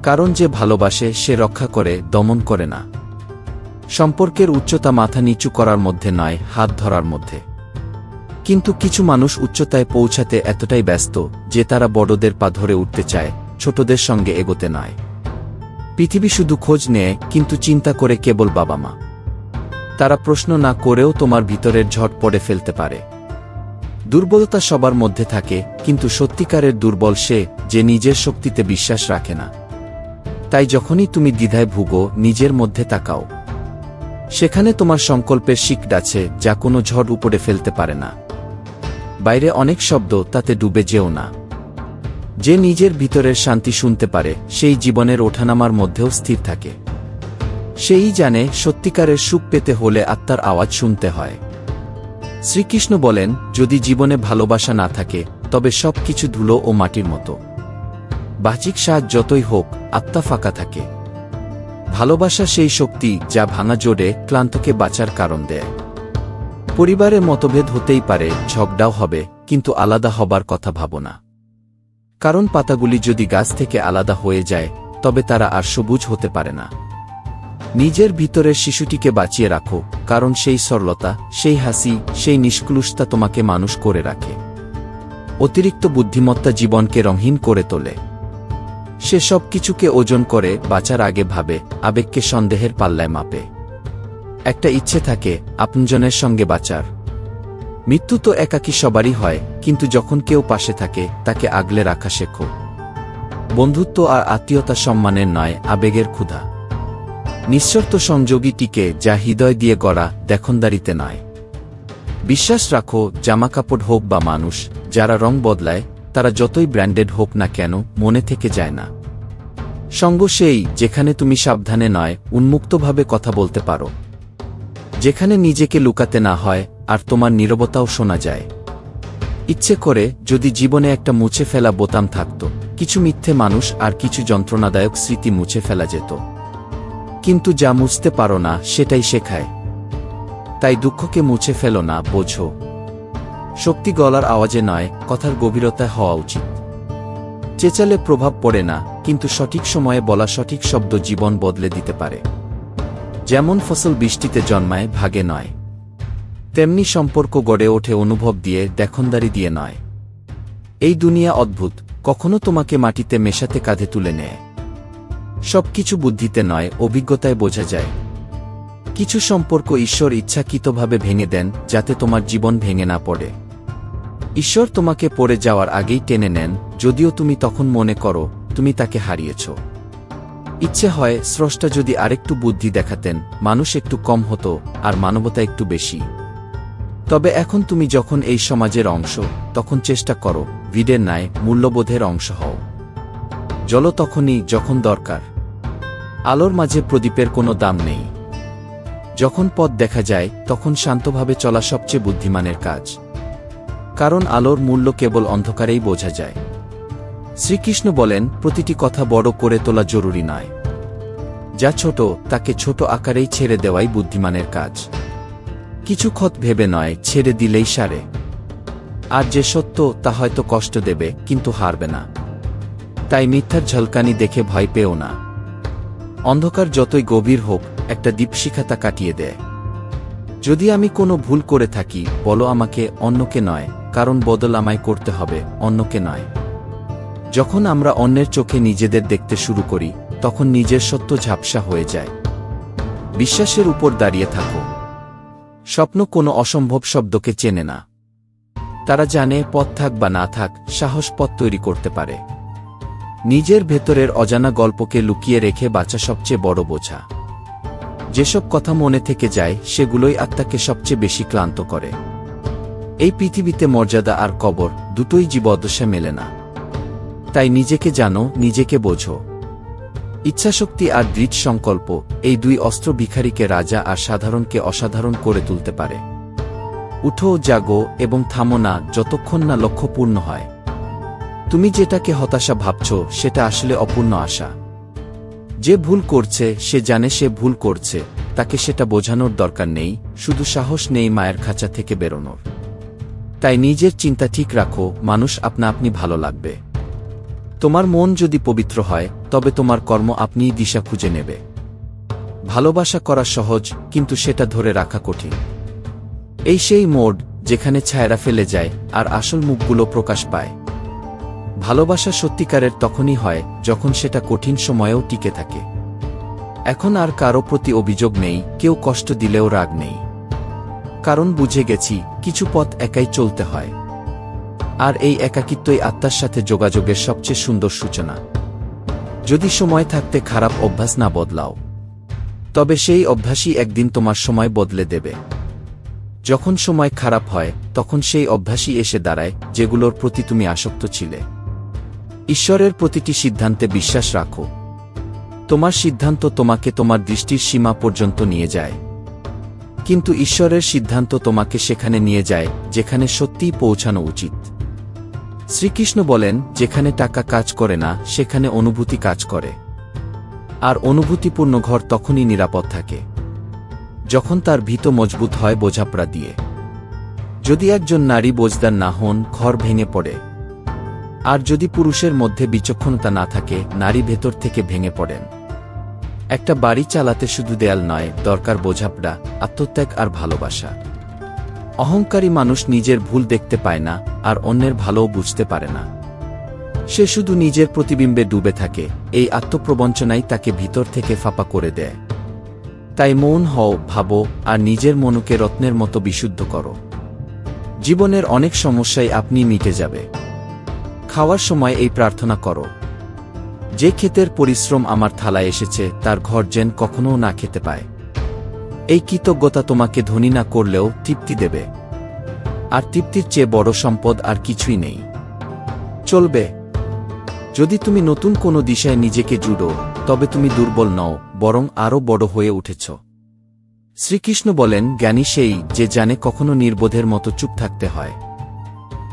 কারণ যে ভালোবাসে সে রক্ষা করে, দমন করে না। সম্পর্কের উচ্চতা মাথা নিচু করার মধ্যে নয়, হাত ধরার মধ্যে। কিন্তু কিছু মানুষ উচ্চতায় পৌঁছাতে এতটাই ব্যস্ত যে তারা বড়দের পা ধরে উঠতে চায়, ছোটদের সঙ্গে এগোতে নয়। পৃথিবী শুধু খোঁজ নেয়, কিন্তু চিন্তা করে কেবল বাবা মা। তারা প্রশ্ন না করেও তোমার ভিতরের ঝড় পড়ে ফেলতে পারে। দুর্বলতা সবার মধ্যে থাকে, কিন্তু সত্যিকারের দুর্বল সে যে নিজের শক্তিতে বিশ্বাস রাখে না। তাই যখনই তুমি দ্বিধায় ভুগো, নিজের মধ্যে তাকাও। সেখানে তোমার সংকল্পের শিকড় আছে, যা কোনো ঝড় উপড়ে ফেলতে পারে না। বাইরে অনেক শব্দ, তাতে ডুবে যেও না। যে নিজের ভিতরের শান্তি শুনতে পারে, সেই জীবনের ওঠানামার মধ্যেও স্থির থাকে। সেই জানে সত্যিকারের সুখ পেতে হলে আত্মার আওয়াজ শুনতে হয়। শ্রীকৃষ্ণ বলেন, যদি জীবনে ভালোবাসা না থাকে, তবে সব কিছু ধুলো ও মাটির মতো। বাহ্যিক সাহায্য যতই হোক, আত্মা ফাঁকা থাকে। ভালোবাসা সেই শক্তি যা ভাঙা জোড়ে ক্লান্তকে বাঁচার কারণ দেয়। পরিবারে মতভেদ হতেই পারে, ঝগড়াও হবে, কিন্তু আলাদা হবার কথা ভাবো না। কারণ পাতাগুলি যদি গাছ থেকে আলাদা হয়ে যায়, তবে তারা আর সবুজ হতে পারে না। নিজের ভিতরের শিশুটিকে বাঁচিয়ে রাখো, কারণ সেই সরলতা, সেই হাসি, সেই নিষ্কলুষতা তোমাকে মানুষ করে রাখে। অতিরিক্ত বুদ্ধিমত্তা জীবনকে রঙহীন করে তোলে। সে সব কিছুকে ওজন করে, বাঁচার আগে ভাবে, আবেগকে সন্দেহের পাল্লায় মাপে। একটা ইচ্ছে থাকে আপনজনের সঙ্গে বাঁচার। মৃত্যু তো একাকী সবারই হয়, কিন্তু যখন কেউ পাশে থাকে, তাকে আগলে রাখা শেখো। বন্ধুত্ব আর আত্মীয়তা সম্মানের নয়, আবেগের ক্ষুধা। নিঃশর্ত সংযোগী টিকে, যা হৃদয় দিয়ে গড়া, দেখনদারিতে নয়। বিশ্বাস রাখো, জামাকাপড় হোক বা মানুষ, যারা রং বদলায়, তারা যতই ব্র্যান্ডেড হোক না কেন, মনে থেকে যায় না। সঙ্গ সেই যেখানে তুমি সাবধানে নয়, উন্মুক্তভাবে কথা বলতে পারো। যেখানে নিজেকে লুকাতে না হয়, আর তোমার নীরবতাও শোনা যায়। ইচ্ছে করে যদি জীবনে একটা মুছে ফেলা বোতাম থাকত, কিছু মিথ্যে মানুষ আর কিছু যন্ত্রণাদায়ক স্মৃতি মুছে ফেলা যেত। কিন্তু যা মুছতে পারো না, সেটাই শেখায়। তাই দুঃখকে মুছে ফেলো না, বোঝো। শক্তি গলার আওয়াজে নয়, কথার গভীরতায় হওয়া উচিত। চেঁচালে প্রভাব পড়ে না, কিন্তু সঠিক সময়ে বলা সঠিক শব্দ জীবন বদলে দিতে পারে। যেমন ফসল বৃষ্টিতে জন্মায়, ভাগে নয়, তেমনি সম্পর্ক গড়ে ওঠে অনুভব দিয়ে, দেখনদারি দিয়ে নয়। এই দুনিয়া অদ্ভুত, কখনো তোমাকে মাটিতে মেশাতে কাঁধে তুলে নেয়। সবকিছু বুদ্ধিতে নয়, অভিজ্ঞতায় বোঝা যায়। কিছু সম্পর্ক ঈশ্বর ইচ্ছাকৃতভাবে ভেঙে দেন, যাতে তোমার জীবন ভেঙে না পড়ে। ঈশ্বর তোমাকে পড়ে যাওয়ার আগেই টেনে নেন, যদিও তুমি তখন মনে করো তুমি তাকে হারিয়েছ। ইচ্ছে হয় স্রষ্টা যদি আরেকটু বুদ্ধি দেখাতেন, মানুষ একটু কম হতো, আর মানবতা একটু বেশি। তবে এখন তুমি যখন এই সমাজের অংশ, তখন চেষ্টা করো ভিড়ের ন্যায় মূল্যবোধের অংশ হও। জ্বলো তখনই যখন দরকার। আলোর মাঝে প্রদীপের কোনো দাম নেই। যখন পথ দেখা যায়, তখন শান্তভাবে চলা সবচেয়ে বুদ্ধিমানের কাজ। কারণ আলোর মূল্য কেবল অন্ধকারেই বোঝা যায়। শ্রীকৃষ্ণ বলেন, প্রতিটি কথা বড় করে তোলা জরুরি নয়। যা ছোট, তাকে ছোট আকারেই ছেড়ে দেওয়াই বুদ্ধিমানের কাজ। কিছু ক্ষত ভেবে নয়, ছেড়ে দিলেই সারে। আর যে সত্য, তা হয়তো কষ্ট দেবে, কিন্তু হারবে না। তাই মিথ্যার ঝলকানি দেখে ভয় পেও না। অন্ধকার যতই গভীর হোক, একটা দীপশিখা তা কাটিয়ে দেয়। যদি আমি কোনো ভুল করে থাকি, বলো আমাকে, অন্যকে নয়, কারণ বদল আমায় করতে হবে, অন্যকে নয়। যখন আমরা অন্যের চোখে নিজেদের দেখতে শুরু করি, তখন নিজের সত্য ঝাপসা হয়ে যায়। বিশ্বাসের উপর দাঁড়িয়ে থাকো। স্বপ্ন কোনো অসম্ভব শব্দকে চেনে না। তারা জানে পথ থাক বা না থাক, সাহস পথ তৈরি করতে পারে। নিজের ভেতরের অজানা গল্পকে লুকিয়ে রেখে বাঁচা সবচেয়ে বড় বোঝা। যেসব কথা মনে থেকে যায়, সেগুলোই আত্মাকে সবচেয়ে বেশি ক্লান্ত করে। এই পৃথিবীতে মর্যাদা আর কবর দুটোই জীবদ্দশা মেলে না। তাই নিজেকে জানো, নিজেকে বোঝো। ইচ্ছাশক্তি আর দৃঢ় সংকল্প, এই দুই অস্ত্র ভিখারিকে রাজা আর সাধারণকে অসাধারণ করে তুলতে পারে। উঠো, জাগো এবং থামো না যতক্ষণ না লক্ষ্য পূর্ণ হয়। তুমি যেটাকে হতাশা ভাবছ সেটা আসলে অপূর্ণ আশা। যে ভুল করছে সে জানে সে ভুল করছে, তাকে সেটা বোঝানোর দরকার নেই, শুধু সাহস নেই মায়ের খাঁচা থেকে বেরোনোর। তাই নিজের চিন্তা ঠিক রাখো, মানুষ আপনা আপনি ভালো লাগবে। তোমার মন যদি পবিত্র হয় তবে তোমার কর্ম আপনিই দিশা খুঁজে নেবে। ভালোবাসা করা সহজ, কিন্তু সেটা ধরে রাখা কঠিন। এই সেই মোড় যেখানে ছায়ারা ফেলে যায় আর আসল মুখগুলো প্রকাশ পায়। ভালোবাসা সত্যিকারের তখনই হয় যখন সেটা কঠিন সময়েও টিকে থাকে। এখন আর কারো প্রতি অভিযোগ নেই, কেউ কষ্ট দিলেও রাগ নেই। কারণ বুঝে গেছি কিছু পথ একাই চলতে হয়। আর এই একাকিত্বই আত্মার সাথে যোগাযোগের সবচেয়ে সুন্দর সূচনা। যদি সময় থাকতে খারাপ অভ্যাস না বদলাও, তবে সেই অভ্যাসই একদিন তোমার সময় বদলে দেবে। যখন সময় খারাপ হয় তখন সেই অভ্যাসই এসে দাঁড়ায় যেগুলোর প্রতি তুমি আসক্ত ছিলে। ঈশ্বরের প্রতিটি সিদ্ধান্তে বিশ্বাস রাখো। তোমার সিদ্ধান্ত তোমাকে তোমার দৃষ্টির সীমা পর্যন্ত নিয়ে যায়, কিন্তু ঈশ্বরের সিদ্ধান্ত তোমাকে সেখানে নিয়ে যায় যেখানে সত্যিই পৌঁছানো উচিত। শ্রীকৃষ্ণ বলেন, যেখানে টাকা কাজ করে না সেখানে অনুভূতি কাজ করে। আর অনুভূতিপূর্ণ ঘর তখনই নিরাপদ থাকে যখন তার ভিত মজবুত হয় বোঝাপড়া দিয়ে। যদি একজন নারী বোঝদার না হন, ঘর ভেঙে পড়ে। আর যদি পুরুষের মধ্যে বিচক্ষণতা না থাকে, নারী ভেতর থেকে ভেঙে পড়েন। একটা বাড়ি চালাতে শুধু দেয়াল নয়, দরকার বোঝাপড়া, আত্মত্যাগ আর ভালোবাসা। অহংকারী মানুষ নিজের ভুল দেখতে পায় না আর অন্যের ভালোও বুঝতে পারে না। সে শুধু নিজের প্রতিবিম্বে ডুবে থাকে। এই আত্মপ্রবঞ্চনাই তাকে ভিতর থেকে ফাঁপা করে দেয়। তাই মৌন হও, ভাবো আর নিজের মনকে রত্নের মতো বিশুদ্ধ করো। জীবনের অনেক সমস্যাই আপনি মিটে যাবে। খাওয়ার সময় এই প্রার্থনা করো, যে ক্ষেতের পরিশ্রম আমার থালায় এসেছে তার ঘর যেন কখনো না খেতে পায়। এই কৃতজ্ঞতা তোমাকে ধনী না করলেও তৃপ্তি দেবে। আর তৃপ্তির চেয়ে বড় সম্পদ আর কিছুই নেই। চলবে। যদি তুমি নতুন কোনো দিশায় নিজেকে জুড়ো, তবে তুমি দুর্বল নও, বরং আরও বড় হয়ে উঠেছ। শ্রীকৃষ্ণ বলেন, জ্ঞানী সেই যে জানে কখনো নির্বোধের মতো চুপ থাকতে হয়।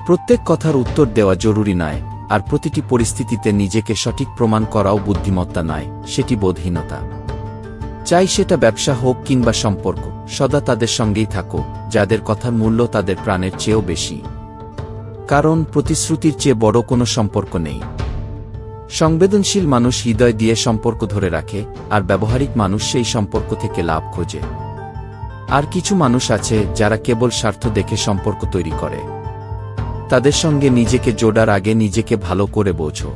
প্রত্যেক কথার উত্তর দেওয়া জরুরি নয়, আর প্রতিটি পরিস্থিতিতে নিজেকে সঠিক প্রমাণ করাও বুদ্ধিমত্তা নয়, সেটি বোধহীনতা। চাই সেটা ব্যবসা হোক কিংবা সম্পর্ক, সদা তাদের সঙ্গেই থাকো যাদের কথার মূল্য তাদের প্রাণের চেয়েও বেশি। কারণ প্রতিশ্রুতির চেয়ে বড় কোনো সম্পর্ক নেই। সংবেদনশীল মানুষ হৃদয় দিয়ে সম্পর্ক ধরে রাখে, আর ব্যবহারিক মানুষ সেই সম্পর্ক থেকে লাভ খোঁজে। আর কিছু মানুষ আছে যারা কেবল স্বার্থ দেখে সম্পর্ক তৈরি করে। তাদের সঙ্গে নিজেকে জোড়ার আগে নিজেকে ভালো করে বোঝো।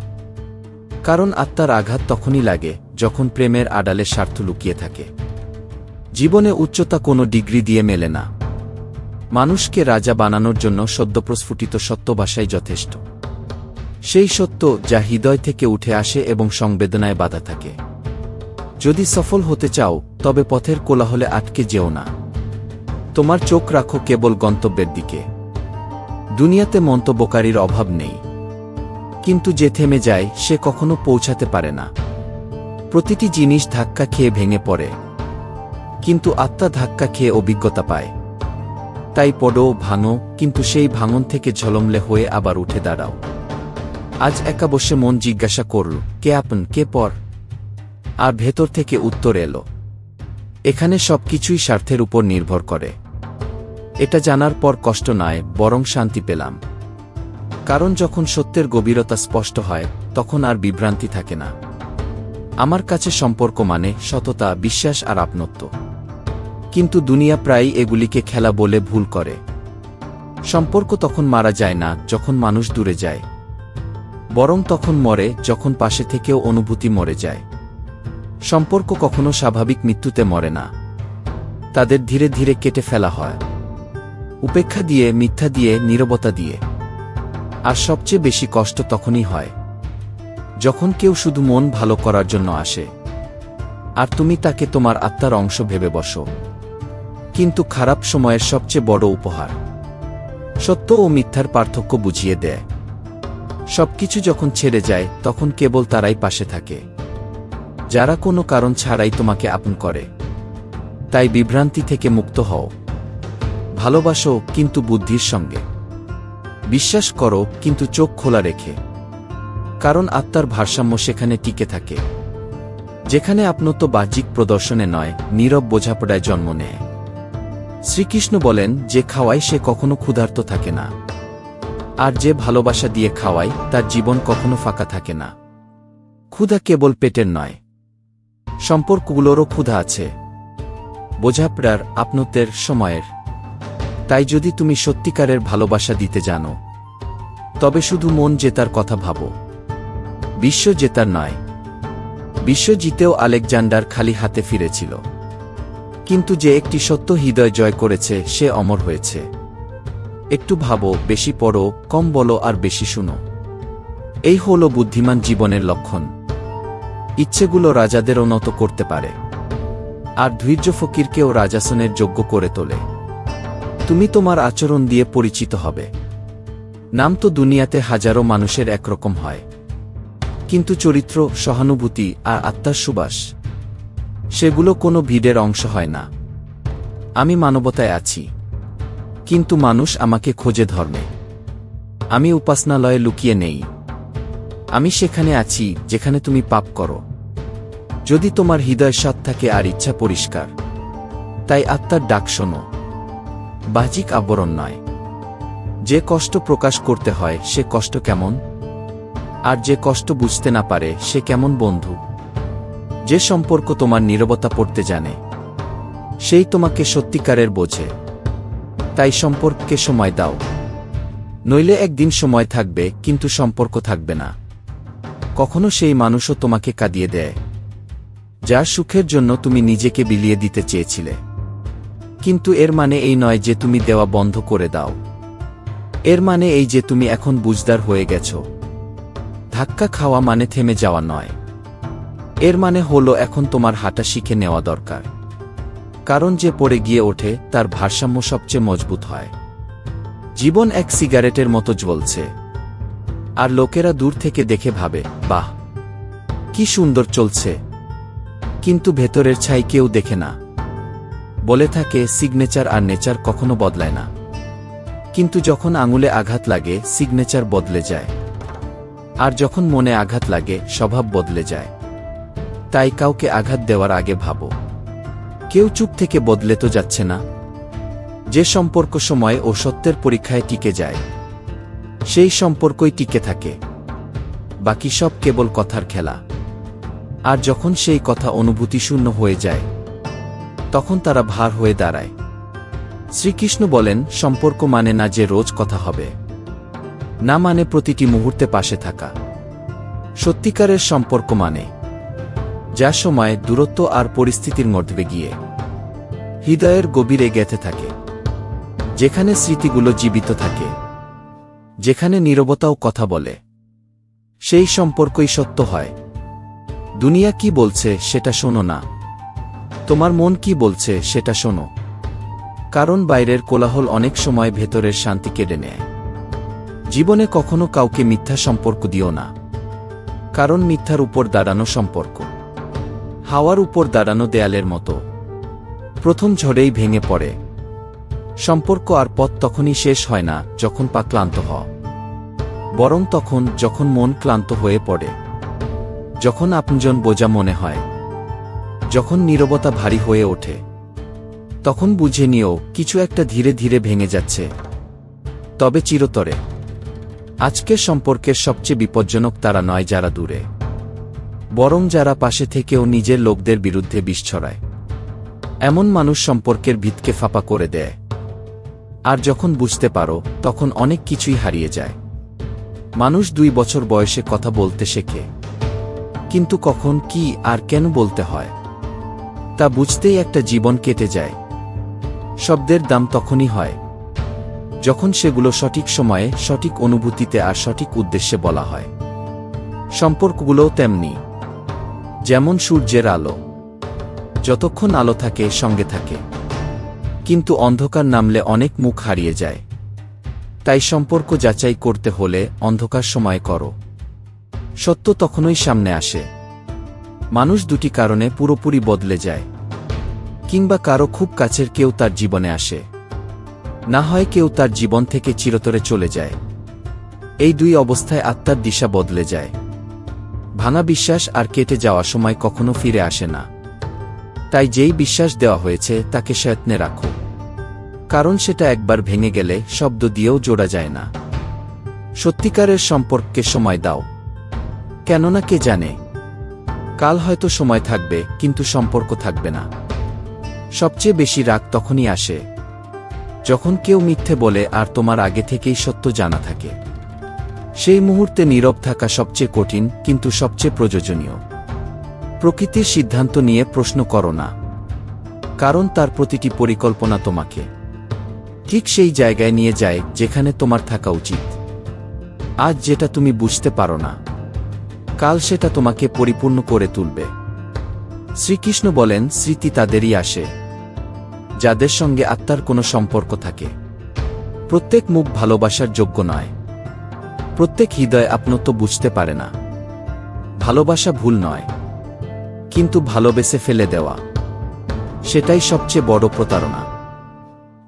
কারণ আত্মার আঘাত তখনই লাগে যখন প্রেমের আড়ালে স্বার্থ লুকিয়ে থাকে। জীবনে উচ্চতা কোনো ডিগ্রি দিয়ে মেলে না। মানুষকে রাজা বানানোর জন্য সদ্যপ্রস্ফুটিত সত্যবাসাই যথেষ্ট। সেই সত্য যা হৃদয় থেকে উঠে আসে এবং সংবেদনায় বাধা থাকে। যদি সফল হতে চাও তবে পথের কোলাহলে আটকে যেও না। তোমার চোখ রাখো কেবল গন্তব্যের দিকে। দুনিয়াতে মন্তব্যকারীর অভাব নেই, কিন্তু যে থেমে যায় সে কখনো পৌঁছাতে পারে না। প্রতিটি জিনিস ধাক্কা খেয়ে ভেঙে পড়ে, কিন্তু আত্মা ধাক্কা খেয়ে অভিজ্ঞতা পায়। তাই পড়ো, ভাঙো, কিন্তু সেই ভাঙন থেকে ঝলমলে হয়ে আবার উঠে দাঁড়াও। আজ একা বসে মন জিজ্ঞাসা করল, কে আপন, কে পর? আর ভেতর থেকে উত্তর এলো, এখানে সবকিছুই স্বার্থের উপর নির্ভর করে। এটা জানার পর কষ্ট নয়, বরং শান্তি পেলাম। কারণ যখন সত্যের গভীরতা স্পষ্ট হয় তখন আর বিভ্রান্তি থাকে না। আমার কাছে সম্পর্ক মানে সততা, বিশ্বাস আর আপনত্ব। কিন্তু দুনিয়া প্রায়ই এগুলিকে খেলা বলে ভুল করে। সম্পর্ক তখন মারা যায় না যখন মানুষ দূরে যায়, বরং তখন মরে যখন পাশে থেকেও অনুভূতি মরে যায়। সম্পর্ক কখনো স্বাভাবিক মৃত্যুতে মরে না, তাদের ধীরে ধীরে কেটে ফেলা হয়। উপেক্ষা দিয়ে, মিথ্যা দিয়ে, নীরবতা দিয়ে। আর সবচেয়ে বেশি কষ্ট তখনই হয় যখন কেউ শুধু মন ভালো করার জন্য আসে, আর তুমি তাকে তোমার আত্মার অংশ ভেবে বসো। কিন্তু খারাপ সময়ের সবচেয়ে বড় উপহার সত্য ও মিথ্যার পার্থক্য বুঝিয়ে দেয়। সবকিছু যখন ছেড়ে যায় তখন কেবল তারাই পাশে থাকে। যারা কোনো কারণ ছাড়াই তোমাকে আপন করে। তাই বিভ্রান্তি থেকে মুক্ত হও। ভালোবাসো, কিন্তু বুদ্ধির সঙ্গে। বিশ্বাস করো, কিন্তু চোখ খোলা রেখে। কারণ আত্মার ভারসাম্য সেখানে টিকে থাকে, যেখানে আপনত্ব বাহ্যিক প্রদর্শনে নয়, নীরব বোঝাপড়ায় জন্ম নেয়। শ্রীকৃষ্ণ বলেন, যে খাওয়ায় সে কখনো ক্ষুধার্ত থাকে না, আর যে ভালোবাসা দিয়ে খাওয়ায় তার জীবন কখনো ফাঁকা থাকে না। ক্ষুধা কেবল পেটের নয়, সম্পর্কগুলোরও ক্ষুধা আছে, বোঝাপড়ার, আপনত্বের, সময়ের। তাই যদি তুমি সত্যিকারের ভালোবাসা দিতে জানো, তবে শুধু মন জেতার কথা ভাবো, বিশ্ব জেতার নয়। বিশ্ব জিতেও আলেকজান্ডার খালি হাতে ফিরেছিল, কিন্তু যে একটি সত্য হৃদয় জয় করেছে সে অমর হয়েছে। একটু ভাবো, বেশি পড়ো, কম বলো আর বেশি শুনো। এই হলো বুদ্ধিমান জীবনের লক্ষণ। ইচ্ছেগুলো রাজাদেরও নত করতে পারে, আর ধৈর্য ফকিরকেও রাজাসনের যোগ্য করে তোলে। তুমি তোমার আচরণ দিয়ে পরিচিত হবে। নাম তো দুনিয়াতে হাজারো মানুষের একরকম হয়, কিন্তু চরিত্র, সহানুভূতি আর আত্মার সুবাস, সেগুলো কোনো ভিড়ের অংশ হয় না। আমি মানবতায় আছি, কিন্তু মানুষ আমাকে খোঁজে ধর্মে। আমি উপাসনালয়ে লুকিয়ে নেই, আমি সেখানে আছি যেখানে তুমি পাপ করো। যদি তোমার হৃদয় সৎ থাকে আর ইচ্ছা পরিষ্কার, তাই আত্মার ডাক শোনো, বাহ্যিক আবরণ নয়। যে কষ্ট প্রকাশ করতে হয় সে কষ্ট কেমন, আর যে কষ্ট বুঝতে না পারে সে কেমন বন্ধু। যে সম্পর্ক তোমার নীরবতা পড়তে জানে, সেই তোমাকে সত্যিকারের বোঝে। তাই সম্পর্ককে সময় দাও, নইলে একদিন সময় থাকবে কিন্তু সম্পর্ক থাকবে না। কখনো সেই মানুষও তোমাকে কাঁদিয়ে দেয়, যার সুখের জন্য তুমি নিজেকে বিলিয়ে দিতে চেয়েছিলে। কিন্তু এর মানে এই নয় যে তুমি দেওয়া বন্ধ করে দাও। এর মানে এই যে তুমি এখন বুঝদার হয়ে গেছ। ধাক্কা খাওয়া মানে থেমে যাওয়া নয়, এর মানে হলো এখন তোমার হাঁটা শিখে নেওয়া দরকার। কারণ যে পড়ে গিয়ে ওঠে তার ভারসাম্য সবচেয়ে মজবুত হয়। জীবন এক সিগারেটের মতো জ্বলছে, আর লোকেরা দূর থেকে দেখে ভাবে, বাহ, কি সুন্দর চলছে, কিন্তু ভেতরের ছাই কেউ দেখে না। বলে থাকে সিগনেচার আর নেচার কখনো বদলায় না, কিন্তু যখন আঙুলে আঘাত লাগে সিগনেচার বদলে যায়, আর যখন মনে আঘাত লাগে স্বভাব বদলে যায়। তাই কাউকে আঘাত দেওয়ার আগে ভাবো, কেউ চুপ থেকে বদলে তো যাচ্ছে না। যে সম্পর্ক সময় ও সত্যের পরীক্ষায় টিকে যায়, সেই সম্পর্কই টিকে থাকে। বাকি সব কেবল কথার খেলা। আর যখন সেই কথা অনুভূতিশূন্য হয়ে যায়, তখন তারা ভার হয়ে দাঁড়ায়। শ্রীকৃষ্ণ বলেন, সম্পর্ক মানে না যে রোজ কথা হবে, না মানে প্রতিটি মুহূর্তে পাশে থাকা। সত্যিকারের সম্পর্ক মানে যা সময়, দূরত্ব আর পরিস্থিতির মধ্যে গিয়ে হৃদয়ের গভীরে গেঁথে থাকে, যেখানে স্মৃতিগুলো জীবিত থাকে, যেখানে নীরবতাও কথা বলে। সেই সম্পর্কই সত্য হয়। দুনিয়া কি বলছে সেটা শোনো না, তোমার মন কি বলছে সেটা শোনো। কারণ বাইরের কোলাহল অনেক সময় ভেতরের শান্তি কেড়ে নেয়। জীবনে কখনো কাউকে মিথ্যা সম্পর্ক দিও না, কারণ মিথ্যার উপর দাঁড়ানো সম্পর্ক হাওয়ার উপর দাঁড়ানো দেয়ালের মতো, প্রথম ঝড়েই ভেঙে পড়ে। সম্পর্ক আর পথ তখনই শেষ হয় না যখন পা ক্লান্ত হয়, বরং তখন যখন মন ক্লান্ত হয়ে পড়ে, যখন আপনজন বোঝা মনে হয়, যখন নীরবতা ভারী হয়ে ওঠে। তখন বুঝে নিও কিছু একটা ধীরে ধীরে ভেঙে যাচ্ছে, তবে চিরতরে। আজকের সম্পর্কের সবচেয়ে বিপজ্জনক তারা নয় যারা দূরে, বরং যারা পাশে থেকেও নিজের লোকদের বিরুদ্ধে বিষ ছড়ায়। এমন মানুষ সম্পর্কের ভিতকে ফাঁপা করে দেয়। আর যখন বুঝতে পারো তখন অনেক কিছুই হারিয়ে যায়। মানুষ 2 বছর বয়সে কথা বলতে শেখে, কিন্তু কখন, কি আর কেন বলতে হয় তা বুঝতেই একটা জীবন কেটে যায়। শব্দের দাম তখনই হয় যখন সেগুলো সঠিক সময়ে, সঠিক অনুভূতিতে আর সঠিক উদ্দেশ্যে বলা হয়। সম্পর্কগুলোও তেমনি, যেমন সূর্যের আলো, যতক্ষণ আলো থাকে সঙ্গে থাকে, কিন্তু অন্ধকার নামলে অনেক মুখ হারিয়ে যায়। তাই সম্পর্ক যাচাই করতে হলে অন্ধকার সময় করো, সত্য তখনই সামনে আসে মানুষ দুটি কারণে পুরোপুরি বদলে যায়। কিংবা কারো খুব কাছের কেউ তার জীবনে আসে, না হয় কেউ তার জীবন থেকে চিরতরে চলে যায়। এই দুই অবস্থায় আত্মার দিশা বদলে যায়। ভাঙা বিশ্বাস আর কেটে যাওয়া সময় কখনো ফিরে আসে না। তাই যেই বিশ্বাস দেওয়া হয়েছে তাকে যত্নে রাখো, কারণ সেটা একবার ভেঙে গেলে শব্দ দিয়েও জোড়া যায় না। সত্যিকারের সম্পর্ককে সময় দাও, কেননা কে জানে কাল হয়তো সময় থাকবে কিন্তু সম্পর্ক থাকবে না। সবচেয়ে বেশি রাগ তখনই আসে যখন কেউ মিথ্যে বলে আর তোমার আগে থেকেই সত্য জানা থাকে। সেই মুহূর্তে নীরব থাকা সবচেয়ে কঠিন কিন্তু সবচেয়ে প্রয়োজনীয়। প্রকৃতির সিদ্ধান্ত নিয়ে প্রশ্ন করো না, কারণ তার প্রতিটি পরিকল্পনা তোমাকে ঠিক সেই জায়গায় নিয়ে যায় যেখানে তোমার থাকা উচিত। আজ যেটা তুমি বুঝতে পারো না, কাল সেটা তোমাকে পরিপূর্ণ করে তুলবে। শ্রীকৃষ্ণ বলেন, স্মৃতি তাদেরই আসে যাদের সঙ্গে আত্মার কোনো সম্পর্ক থাকে। প্রত্যেক মুখ ভালোবাসার যোগ্য নয়, প্রত্যেক হৃদয় আপনত্ব বুঝতে পারে না। ভালোবাসা ভুল নয়, কিন্তু ভালোবেসে ফেলে দেওয়া সেটাই সবচেয়ে বড় প্রতারণা।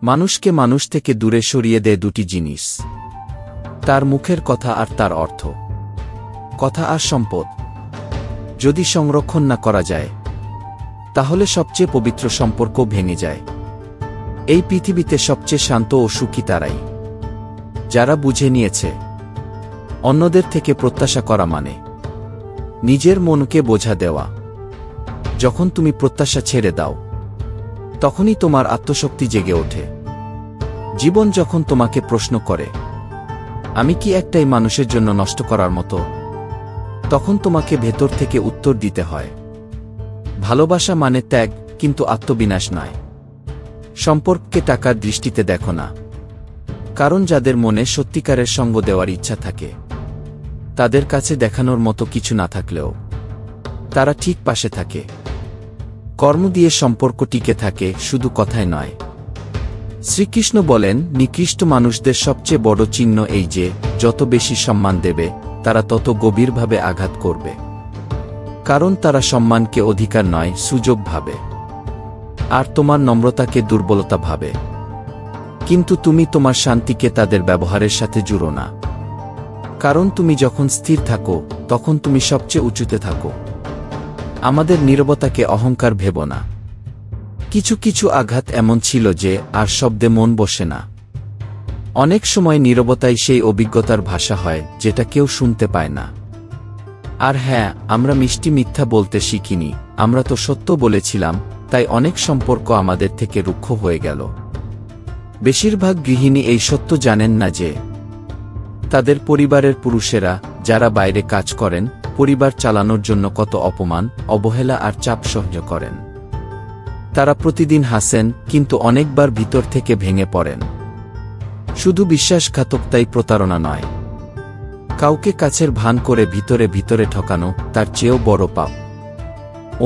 মানুষকে মানুষ থেকে দূরে সরিয়ে দেয় দুটি জিনিস, তার মুখের কথা আর তার অর্থ। কথা আর সম্পদ যদি সংরক্ষণ না করা যায়, তাহলে সবচেয়ে পবিত্র সম্পর্ক ভেঙে যায়। এই পৃথিবীতে সবচেয়ে শান্ত ও সুখী তারাই যারা বুঝে নিয়েছে অন্যদের থেকে প্রত্যাশা করা মানে নিজের মনকে বোঝা দেওয়া। যখন তুমি প্রত্যাশা ছেড়ে দাও, তখনই তোমার আত্মশক্তি জেগে ওঠে। জীবন যখন তোমাকে প্রশ্ন করে, আমি কি একটাই মানুষের জন্য নষ্ট করার মতো, তখন তোমাকে ভেতর থেকে উত্তর দিতে হয়, ভালোবাসা মানে ত্যাগ, কিন্তু আত্মবিনাশ নয়। সম্পর্ককে টাকার দৃষ্টিতে দেখো না, কারণ যাদের মনে সত্যিকারের সঙ্গ দেওয়ার ইচ্ছা থাকে, তাদের কাছে দেখানোর মতো কিছু না থাকলেও তারা ঠিক পাশে থাকে। কর্ম দিয়ে সম্পর্ক টিকে থাকে, শুধু কথায় নয়। শ্রীকৃষ্ণ বলেন, নিকৃষ্ট মানুষদের সবচেয়ে বড় চিহ্ন এই যে যত বেশি সম্মান দেবে তারা তত গভীরভাবে আঘাত করবে, কারণ তারা সম্মানকে অধিকার নয় সুযোগ ভাবে, আর তোমার নম্রতাকে দুর্বলতা ভাবে। কিন্তু তুমি তোমার শান্তিকে তাদের ব্যবহারের সাথে জুড়ো না, কারণ তুমি যখন স্থির থাকো তখন তুমি সবচেয়ে উঁচুতে থাকো। আমাদের নীরবতাকে অহংকার ভেবো না। কিছু কিছু আঘাত এমন ছিল যে আর শব্দে মন বসে না। অনেক সময় নীরবতাই সেই অভিজ্ঞতার ভাষা হয় যেটা কেউ শুনতে পায় না। আর হ্যাঁ, আমরা মিষ্টি মিথ্যা বলতে শিখিনি, আমরা তো সত্য বলেছিলাম, তাই অনেক সম্পর্ক আমাদের থেকে রুক্ষ হয়ে গেল। বেশিরভাগ গৃহিণী এই সত্য জানেন না যে তাদের পরিবারের পুরুষেরা যারা বাইরে কাজ করেন পরিবার চালানোর জন্য কত অপমান, অবহেলা আর চাপ সহ্য করেন। তারা প্রতিদিন হাসেন, কিন্তু অনেকবার ভিতর থেকে ভেঙে পড়েন। শুধু বিশ্বাসঘাতকতাই প্রতারণা নয়, কাউকে কাছের ভান করে ভিতরে ভিতরে ঠকানো তার চেয়েও বড় পাপ।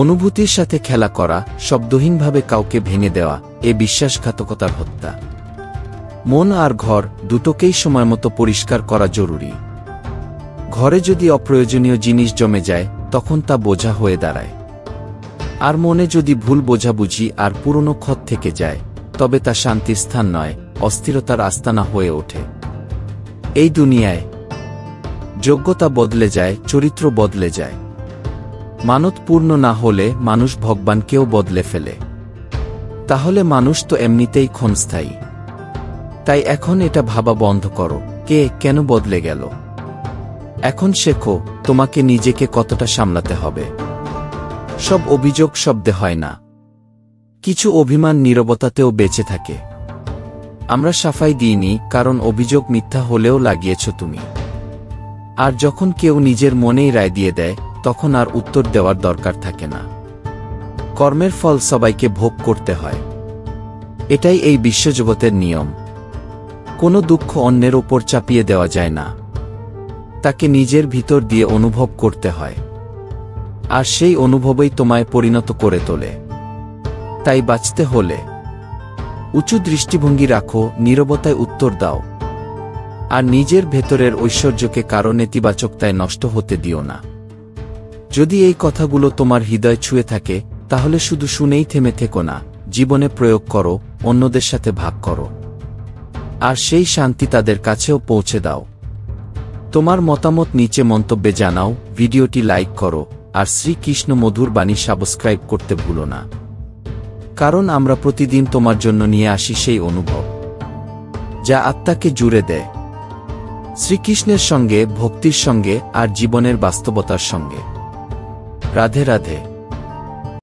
অনুভূতির সাথে খেলা করা, শব্দহীনভাবে কাউকে ভেঙে দেওয়া, এ বিশ্বাসঘাতকতার হত্যা। মন আর ঘর দুটোকেই সময়মতো পরিষ্কার করা জরুরি। ঘরে যদি অপ্রয়োজনীয় জিনিস জমে যায় তখন তা বোঝা হয়ে দাঁড়ায়, আর মনে যদি ভুল বোঝাবুঝি আর পুরনো ক্ষত থেকে যায় তবে তা শান্তির স্থান নয়, অস্থিরতার আস্তানা হয়ে ওঠে। এই দুনিয়ায় যোগ্যতা বদলে যায়, চরিত্র বদলে যায়। মানত পূর্ণ না হলে মানুষ ভগবানকেও বদলে ফেলে। তাহলে মানুষ তো এমনিতেই ক্ষণস্থায়ী। তাই এখন এটা ভাবা বন্ধ করো, কে কেন বদলে গেল। এখন শেখো তোমাকে নিজেকে কতটা সামলাতে হবে। সব অভিযোগ শব্দে হয় না, কিছু অভিমান নীরবতাতেও বেঁচে থাকে। আমরা সাফাই দিইনি কারণ অভিযোগ মিথ্যা হলেও লাগিয়েছ তুমি। আর যখন কেউ নিজের মনেই রায় দিয়ে দেয় তখন আর উত্তর দেওয়ার দরকার থাকে না। কর্মের ফল সবাইকে ভোগ করতে হয়, এটাই এই বিশ্বজগতের নিয়ম। কোনো দুঃখ অন্যের ওপর চাপিয়ে দেওয়া যায় না, তাকে নিজের ভিতর দিয়ে অনুভব করতে হয়, আর সেই অনুভবই তোমায় পরিণত করে তোলে। তাই বাঁচতে হলে উঁচু দৃষ্টিভঙ্গি রাখো, নীরবতায় উত্তর দাও, আর নিজের ভেতরের ঐশ্বর্যকে কারো নেতিবাচকতায় নষ্ট হতে দিও না। যদি এই কথাগুলো তোমার হৃদয় ছুঁয়ে থাকে তাহলে শুধু শুনেই থেমে থেকো না, জীবনে প্রয়োগ করো, অন্যদের সাথে ভাগ করো, আর সেই শান্তি তাদের কাছেও পৌঁছে দাও। তোমার মতামত নিচে মন্তব্যে জানাও, ভিডিওটি লাইক করো, আর শ্রীকৃষ্ণ মধুর বাণী সাবস্ক্রাইব করতে ভুলো না, কারণ আমরা প্রতিদিন তোমার জন্য নিয়ে আসি সেই অনুভব যা আত্মাকে জুড়ে দেয়, শ্রীকৃষ্ণের সঙ্গে, ভক্তির সঙ্গে, আর জীবনের বাস্তবতার সঙ্গে। রাধে রাধে।